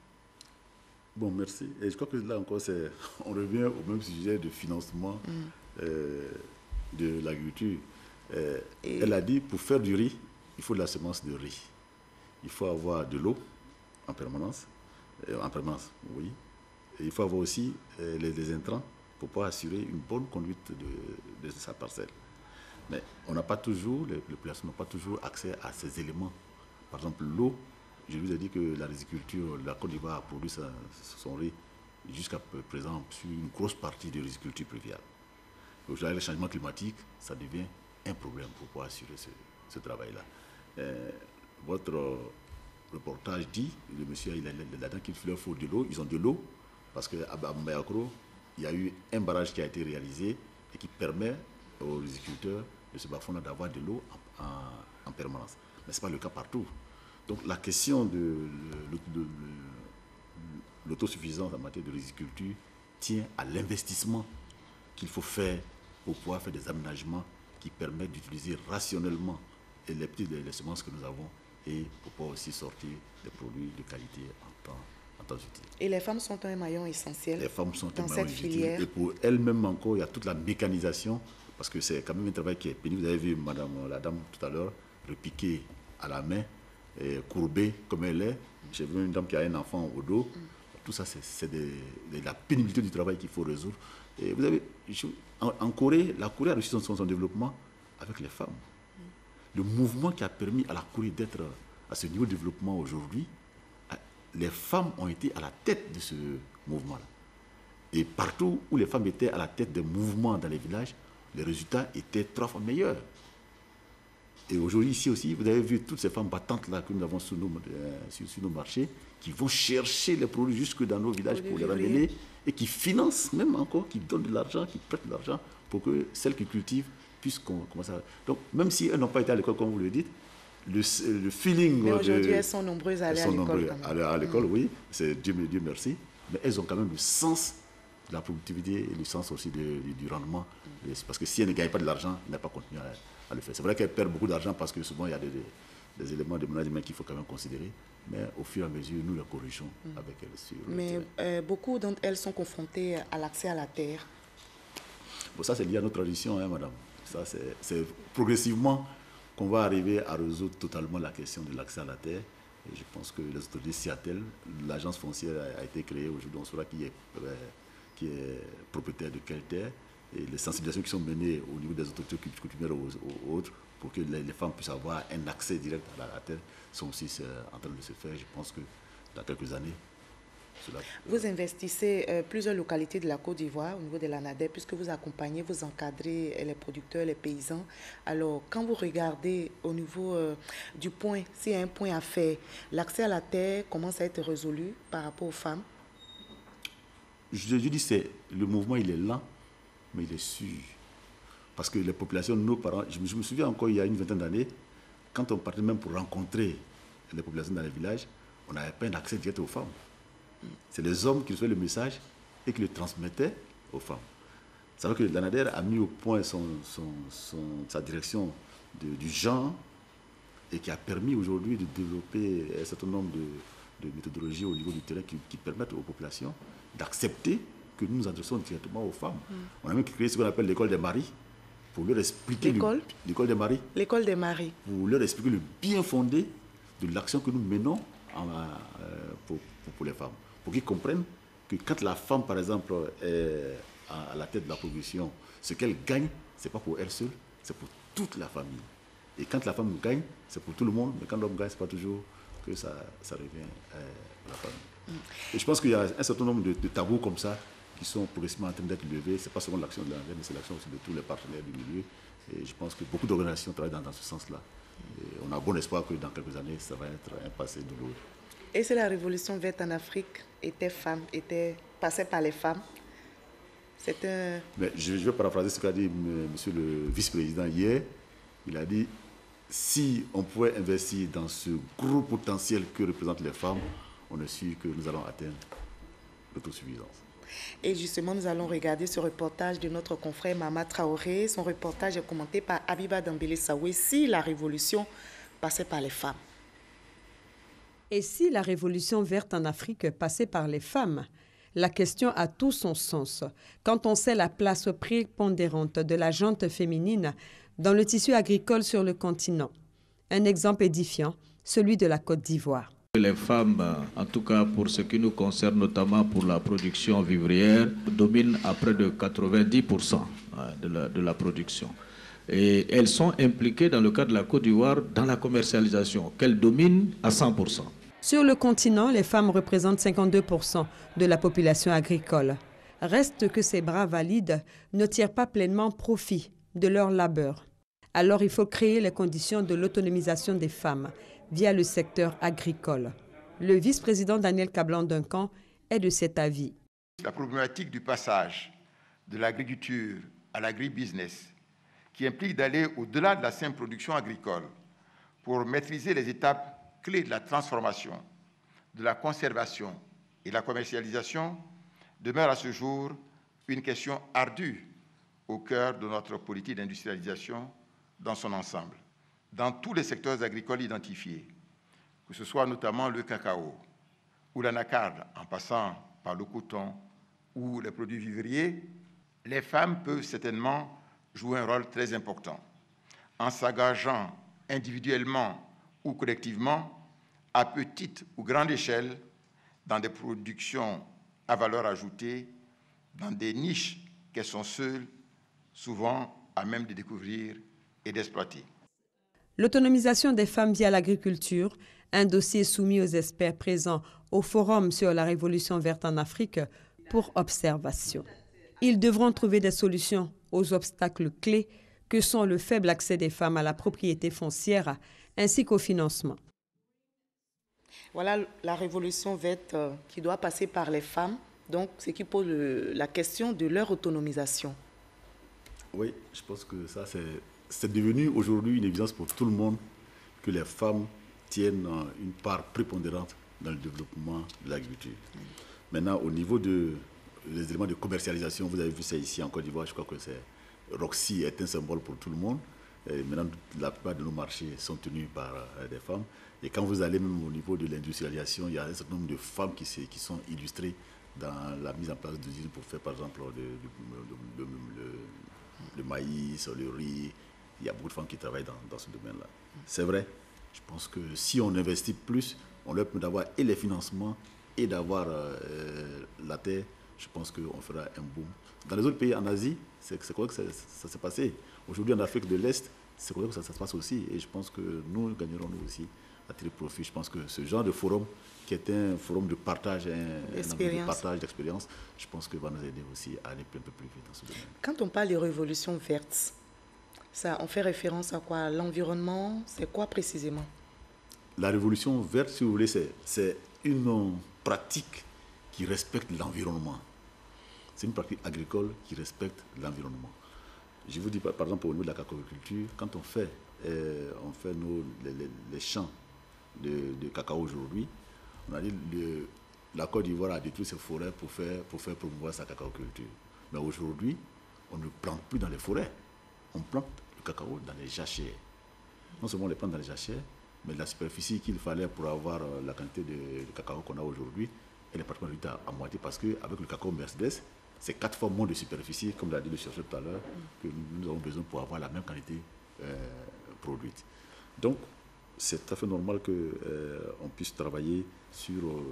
Bon, merci. Et je crois que là encore, on revient au même sujet de financement de l'agriculture. Elle a dit, pour faire du riz, il faut de la semence de riz. Il faut avoir de l'eau en permanence, oui. Et il faut avoir aussi les intrants pour pouvoir assurer une bonne conduite de sa parcelle. Mais on n'a pas toujours, les populations n'ont pas toujours accès à ces éléments. Par exemple, l'eau, je vous ai dit que la riziculture, la Côte d'Ivoire a produit son riz jusqu'à présent sur une grosse partie de riziculture pluviale. Aujourd'hui, avec le changement climatique, ça devient un problème pour pouvoir assurer ce travail-là. Votre reportage dit, le monsieur, il a dit qu'il leur faut de l'eau. Ils ont de l'eau parce qu'à Mbayakro, il y a eu un barrage qui a été réalisé et qui permet aux riziculteurs de ce bas-fond d'avoir de l'eau en permanence. Mais ce n'est pas le cas partout. Donc la question de l'autosuffisance en matière de riziculture tient à l'investissement qu'il faut faire pour pouvoir faire des aménagements qui permettent d'utiliser rationnellement les semences que nous avons et pour pouvoir aussi sortir des produits de qualité en temps utile. Et les femmes sont un maillon essentiel dans cette filière. Et pour elles-mêmes encore, il y a toute la mécanisation, parce que c'est quand même un travail qui est pénible. Vous avez vu la dame tout à l'heure repiquer à la main, courbée comme elle est. J'ai vu une dame qui a un enfant au dos. Tout ça, c'est de la pénibilité du travail qu'il faut résoudre. Et vous avez, en Corée, la Corée a réussi son développement avec les femmes. Le mouvement qui a permis à la Corée d'être à ce niveau de développement aujourd'hui, les femmes ont été à la tête de ce mouvement-là. Et partout où les femmes étaient à la tête des mouvements dans les villages, les résultats étaient 3 fois meilleurs. Et aujourd'hui, ici aussi, vous avez vu toutes ces femmes battantes-là que nous avons sur nos marchés, qui vont chercher les produits jusque dans nos villages pour les ramener, et qui financent même encore, qui donnent de l'argent, qui prêtent de l'argent pour que celles qui cultivent puissent commencer à... Donc, même si elles n'ont pas été à l'école, comme vous le dites, le feeling. Mais aujourd'hui, elles sont nombreuses à aller à l'école. Oui, c'est Dieu merci. Mais elles ont quand même le sens de la productivité et le sens aussi du rendement. Parce que si elles ne gagnent pas de l'argent, elles n'ont pas continué à le faire. C'est vrai qu'elles perdent beaucoup d'argent parce que souvent il y a des éléments de management qu'il faut quand même considérer. Mais au fur et à mesure, nous les corrigeons avec elles sur le terrain. Beaucoup d'entre elles sont confrontées à l'accès à la terre. Bon, ça, c'est lié à notre tradition, hein, madame. Ça, c'est progressivement qu'on va arriver à résoudre totalement la question de l'accès à la terre. Et je pense que les autorités s'y attellent. L'agence foncière a été créée aujourd'hui, on saura qui est propriétaire de quelle terre. Et les sensibilisations qui sont menées au niveau des autorités coutumières ou autres pour que les femmes puissent avoir un accès direct à la terre sont aussi en train de se faire. Je pense que dans quelques années, cela... Vous investissez plusieurs localités de la Côte d'Ivoire au niveau de l'ANADER, puisque vous accompagnez, vous encadrez les producteurs, les paysans. Alors, quand vous regardez au niveau du point, s'il y a un point à faire, l'accès à la terre commence à être résolu par rapport aux femmes? Je dis, le mouvement, il est lent, mais il est sûr. Parce que les populations, nos parents, je me souviens encore il y a une vingtaine d'années, quand on partait même pour rencontrer les populations dans les villages, on n'avait pas un accès direct aux femmes. C'est les hommes qui recevaient le message et qui le transmettaient aux femmes. C'est vrai que l'ANADER a mis au point sa direction du genre et qui a permis aujourd'hui de développer un certain nombre de méthodologies au niveau du terrain qui permettent aux populations d'accepter que nous nous adressons directement aux femmes. On a même créé ce qu'on appelle l'école des maris pour leur expliquer... L'école des maris. L'école des maris. Pour leur expliquer le bien fondé de l'action que nous menons pour les femmes. Pour qu'ils comprennent que quand la femme, par exemple, est à la tête de la production, ce qu'elle gagne, ce n'est pas pour elle seule, c'est pour toute la famille. Et quand la femme gagne, c'est pour tout le monde, mais quand l'homme gagne, ce n'est pas toujours que ça revient à la famille. Et je pense qu'il y a un certain nombre de tabous comme ça qui sont progressivement en train d'être levés. Ce n'est pas seulement l'action de l'ANADER, mais c'est l'action aussi de tous les partenaires du milieu. Et je pense que beaucoup d'organisations travaillent dans ce sens-là. Et on a bon espoir que dans quelques années, ça va être un passé douloureux. Et si la révolution verte en Afrique était passée par les femmes, Mais je vais paraphraser ce qu'a dit monsieur le vice-président hier. Il a dit, si on pouvait investir dans ce gros potentiel que représentent les femmes, on est sûr que nous allons atteindre l'autosuffisance. Et justement, nous allons regarder ce reportage de notre confrère Mama Traoré. Son reportage est commenté par Abiba Dambélé Saoué. Si la révolution passait par les femmes. Et si la révolution verte en Afrique passait par les femmes? La question a tout son sens quand on sait la place prépondérante de la gente féminine dans le tissu agricole sur le continent. Un exemple édifiant, celui de la Côte d'Ivoire. Les femmes, en tout cas pour ce qui nous concerne, notamment pour la production vivrière, dominent à près de 90% de la production. Et elles sont impliquées dans le cas de la Côte d'Ivoire dans la commercialisation, qu'elles dominent à 100%. Sur le continent, les femmes représentent 52% de la population agricole. Reste que ces bras valides ne tirent pas pleinement profit de leur labeur. Alors il faut créer les conditions de l'autonomisation des femmes via le secteur agricole. Le vice-président Daniel Kablan-Duncan est de cet avis. La problématique du passage de l'agriculture à l'agribusiness, qui implique d'aller au-delà de la simple production agricole pour maîtriser les étapes clés de la transformation, de la conservation et de la commercialisation, demeure à ce jour une question ardue au cœur de notre politique d'industrialisation dans son ensemble, dans tous les secteurs agricoles identifiés, que ce soit notamment le cacao ou l'anacarde, en passant par le coton ou les produits vivriers. Les femmes peuvent certainement jouer un rôle très important en s'engageant individuellement ou collectivement, à petite ou grande échelle, dans des productions à valeur ajoutée, dans des niches qu'elles sont seules, souvent à même de découvrir et d'exploiter. L'autonomisation des femmes via l'agriculture, un dossier soumis aux experts présents au Forum sur la Révolution verte en Afrique pour observation. Ils devront trouver des solutions aux obstacles clés que sont le faible accès des femmes à la propriété foncière ainsi qu'au financement. Voilà la révolution verte qui doit passer par les femmes, donc ce qui pose la question de leur autonomisation. Oui, je pense que ça c'est devenu aujourd'hui une évidence pour tout le monde que les femmes tiennent une part prépondérante dans le développement de l'agriculture. Maintenant, au niveau des éléments de commercialisation, vous avez vu ça ici en Côte d'Ivoire, je crois que Roxy est un symbole pour tout le monde. Et maintenant, la plupart de nos marchés sont tenus par des femmes. Et quand vous allez même au niveau de l'industrialisation, il y a un certain nombre de femmes qui sont illustrées dans la mise en place d'usines pour faire, par exemple, le maïs, le riz. Il y a beaucoup de femmes qui travaillent dans ce domaine-là. C'est vrai, je pense que si on investit plus, on leur permet d'avoir et les financements et d'avoir la terre, je pense qu'on fera un boom. Dans les autres pays en Asie, c'est quoi que ça s'est passé. Aujourd'hui, en Afrique de l'Est, c'est quoi que ça se passe aussi. Et je pense que nous gagnerons nous aussi à tirer profit. Je pense que ce genre de forum, qui est un forum de partage, d'expérience, je pense que va nous aider aussi à aller un peu plus vite dans ce domaine. Quand on parle de révolution verte, ça, on fait référence à quoi? L'environnement, c'est quoi précisément? La révolution verte, si vous voulez, c'est une pratique qui respecte l'environnement. C'est une pratique agricole qui respecte l'environnement. Je vous dis par exemple au niveau de la cacaoculture, quand on fait les champs de cacao aujourd'hui, on a dit la Côte d'Ivoire a détruit ses forêts pour faire promouvoir sa cacaoculture. Mais aujourd'hui, on ne plante plus dans les forêts, on plante le cacao dans les jachères. Non seulement on les plante dans les jachères, mais la superficie qu'il fallait pour avoir la quantité de cacao qu'on a aujourd'hui, elle est pratiquement réduite à moitié parce qu'avec le cacao Mercedes, c'est 4 fois moins de superficie, comme l'a dit le chercheur tout à l'heure, que nous avons besoin pour avoir la même quantité produite. Donc, c'est tout à fait normal qu'on puisse travailler sur,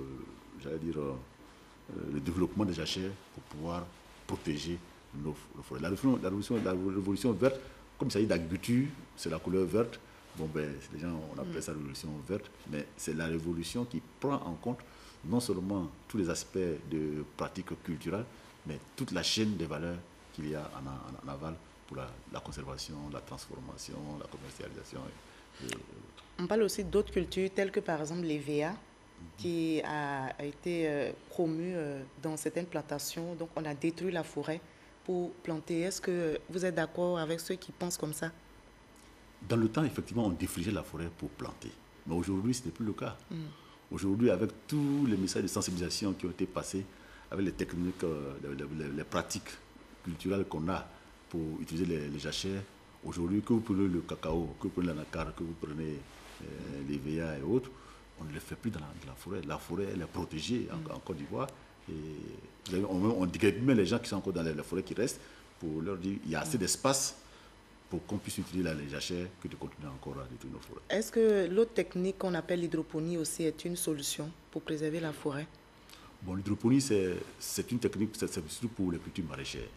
le développement des jachères pour pouvoir protéger nos forêts. La révolution verte, comme il s'agit d'agriculture, c'est la couleur verte. Bon, les gens, on appelle ça la révolution verte, mais c'est la révolution qui prend en compte non seulement tous les aspects de pratiques culturelles, mais toute la chaîne des valeurs qu'il y a en aval pour la conservation, la transformation, la commercialisation. On parle aussi d'autres cultures telles que par exemple l'EVA, qui a été promue dans certaines plantations. Donc on a détruit la forêt pour planter. Est-ce que vous êtes d'accord avec ceux qui pensent comme ça? Dans le temps, effectivement, on défrichait la forêt pour planter. Mais aujourd'hui, ce n'est plus le cas. Aujourd'hui, avec tous les messages de sensibilisation qui ont été passés, avec les techniques, les pratiques culturelles qu'on a pour utiliser les jachères, aujourd'hui, que vous prenez le cacao, que vous prenez l'anacarde, que vous prenez les VA et autres, on ne les fait plus dans la forêt. La forêt, elle est protégée en Côte d'Ivoire. On dit même les gens qui sont encore dans les forêts qui restent, pour leur dire qu'il y a assez d'espace pour qu'on puisse utiliser les jachères que de continuer encore à détruire nos forêts. Est-ce que l'autre technique qu'on appelle l'hydroponie aussi est une solution pour préserver la forêt? Bon, l'hydroponie, c'est une technique, c'est surtout pour les cultures maraîchères.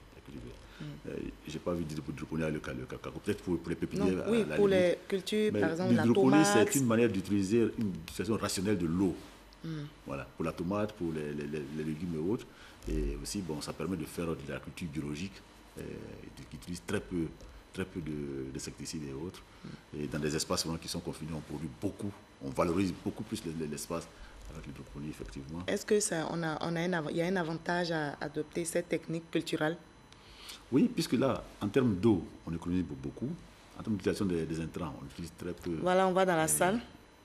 Je n'ai pas vu d'hydroponie avec le cacao, peut-être pour les pépinières. Non, oui, pour les cultures, par exemple la tomate. L'hydroponie, c'est une manière d'utiliser une utilisation rationnelle de l'eau. Voilà, pour la tomate, pour les légumes et autres. Et aussi, bon, ça permet de faire de la culture biologique qui utilise très peu d'insecticides et autres. Et dans des espaces qui sont confinés, on produit beaucoup, on valorise beaucoup plus l'espace avec l'hydroponie, effectivement. Est-ce que il y a un avantage à adopter cette technique culturelle? Oui, puisque là, en termes d'eau, on économise beaucoup. En termes d'utilisation des intrants, on utilise très peu. Voilà, on va dans la salle.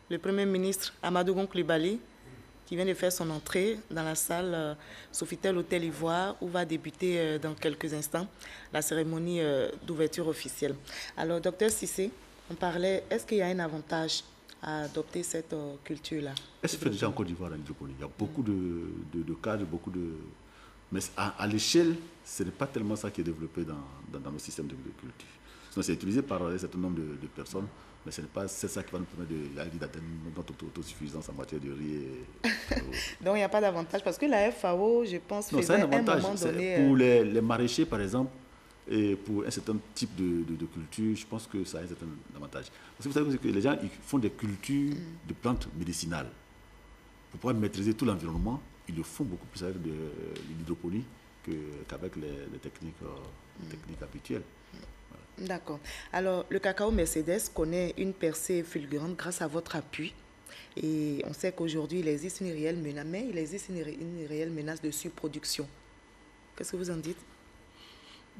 Le Premier ministre Amadou Gon Coulibaly, qui vient de faire son entrée dans la salle Sofitel Hôtel Ivoire, où va débuter dans quelques instants la cérémonie d'ouverture officielle. Alors, docteur Cissé, on parlait, est-ce qu'il y a un avantage à adopter cette culture-là? Est-ce que déjà en Côte d'Ivoire, l'hydroponie? Il y a beaucoup de cadres, beaucoup de... Mais à l'échelle, ce n'est pas tellement ça qui est développé dans nos systèmes de culture. Sinon, c'est utilisé par un certain nombre de personnes, mais ce n'est pas ça qui va nous permettre d'atteindre notre autosuffisance en matière de riz. Donc, il n'y a pas d'avantage, parce que la FAO, je pense, faisait un moment donné... Pour les maraîchers, par exemple, et pour un certain type de culture, je pense que ça a un certain avantage. Parce que vous savez que les gens ils font des cultures de plantes médicinales. Pour pouvoir maîtriser tout l'environnement, ils le font beaucoup plus avec de l'hydroponie qu'avec les techniques habituelles. Voilà. D'accord. Alors, le cacao Mercedes connaît une percée fulgurante grâce à votre appui. Et on sait qu'aujourd'hui, il existe une réelle menace, mais il existe une réelle menace de surproduction. Qu'est-ce que vous en dites?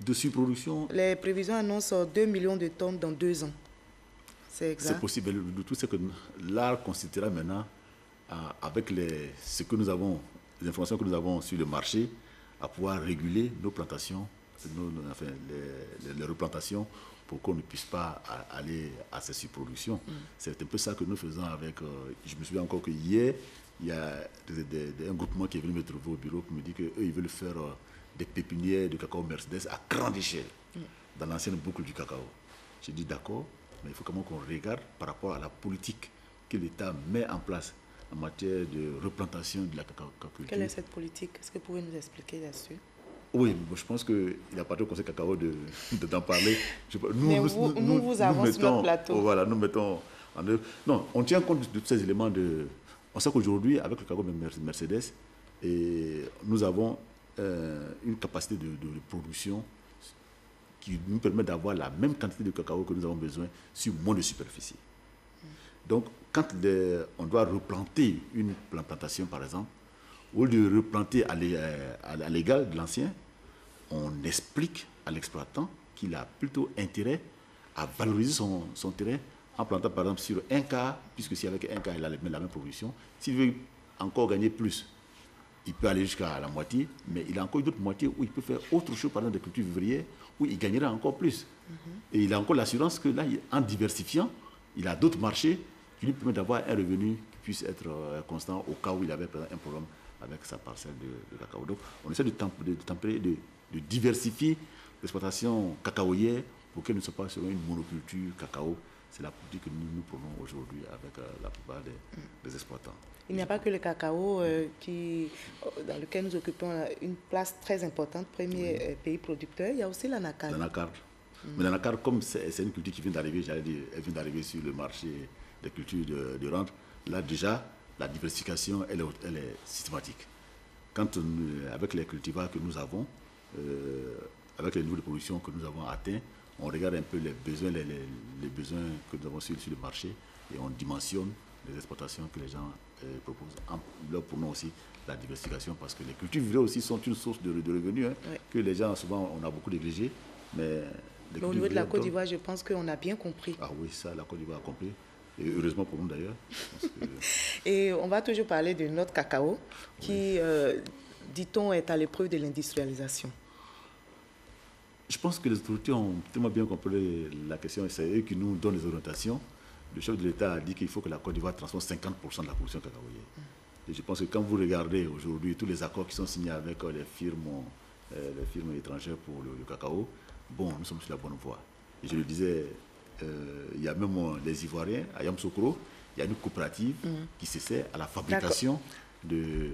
De surproduction? Les prévisions annoncent 2 millions de tonnes dans 2 ans. C'est possible. Le tout, c'est que l'art constituera maintenant, avec ce que nous avons, les informations que nous avons sur le marché, à pouvoir réguler nos plantations, les replantations, pour qu'on ne puisse pas aller à ces surproductions. C'est un peu ça que nous faisons avec... je me souviens encore que hier, il y a un groupement qui est venu me trouver au bureau pour me dire qu'eux, ils veulent faire des pépinières de cacao Mercedes à grande échelle, dans l'ancienne boucle du cacao. J'ai dit d'accord, mais il faut quand même qu'on regarde par rapport à la politique que l'État met en place en matière de replantation de la cacao culture. Quelle est cette politique? Est-ce que vous pouvez nous expliquer là-dessus? Oui, je pense qu'il appartient au Conseil cacao d'en parler. Nous vous avons sur notre plateau. Voilà, nous mettons en œuvre. Non, on tient compte de tous ces éléments. On sait qu'aujourd'hui, avec le cacao Mercedes, nous avons une capacité de production qui nous permet d'avoir la même quantité de cacao que nous avons besoin sur moins de superficie. Donc, quand on doit replanter une plantation, par exemple, au lieu de replanter à l'égal de l'ancien, on explique à l'exploitant qu'il a plutôt intérêt à valoriser son terrain en plantant par exemple sur un quart, puisque si avec un quart il a la même production, s'il veut encore gagner plus, il peut aller jusqu'à la moitié, mais il a encore une autre moitié où il peut faire autre chose, par exemple des cultures vivrières, où il gagnera encore plus. Et il a encore l'assurance que là, en diversifiant, il a d'autres marchés qui lui permettent d'avoir un revenu qui puisse être constant au cas où il avait par exemple, un problème avec sa parcelle de cacao. Donc, on essaie de diversifier l'exploitation cacaoyère pour qu'elle ne soit pas sur une monoculture cacao. C'est la politique que nous prenons aujourd'hui avec la plupart des exploitants. Il n'y a pas que le cacao dans lequel nous occupons une place très importante, premier pays producteur, il y a aussi l'anacarde. L'anacarde. Mais l'anacarde, comme c'est une culture qui vient d'arriver, j'allais dire, elle vient d'arriver sur le marché des cultures de rente, là déjà, la diversification, elle est systématique. Avec les cultivars que nous avons, avec les niveaux de production que nous avons atteints, on regarde un peu les besoins que nous avons sur le marché et on dimensionne les exploitations que les gens proposent. Là, pour nous aussi, la diversification, parce que les cultures vivrières aussi sont une source de revenus, que les gens, souvent, on a beaucoup négligé. Mais au niveau de la Côte d'Ivoire, je pense qu'on a bien compris. Ah oui, ça, la Côte d'Ivoire a compris. Et heureusement pour nous d'ailleurs. Et on va toujours parler de notre cacao qui, dit-on, est à l'épreuve de l'industrialisation. Je pense que les autorités ont tellement bien compris la question et c'est eux qui nous donnent les orientations. Le chef de l'État a dit qu'il faut que la Côte d'Ivoire transforme 50% de la production cacaoyère. Et je pense que quand vous regardez aujourd'hui tous les accords qui sont signés avec les firmes étrangères pour le cacao, bon, nous sommes sur la bonne voie. Et je le disais, il y a même les Ivoiriens, à Yamoussoukro, il y a une coopérative qui se sert à la fabrication de...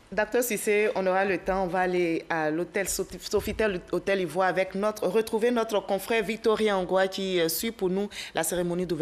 Docteur Cissé, on aura le temps, on va aller à l'hôtel Sofitel, l'hôtel Ivoire, retrouver notre confrère Victorien Angoua qui suit pour nous la cérémonie d'ouverture.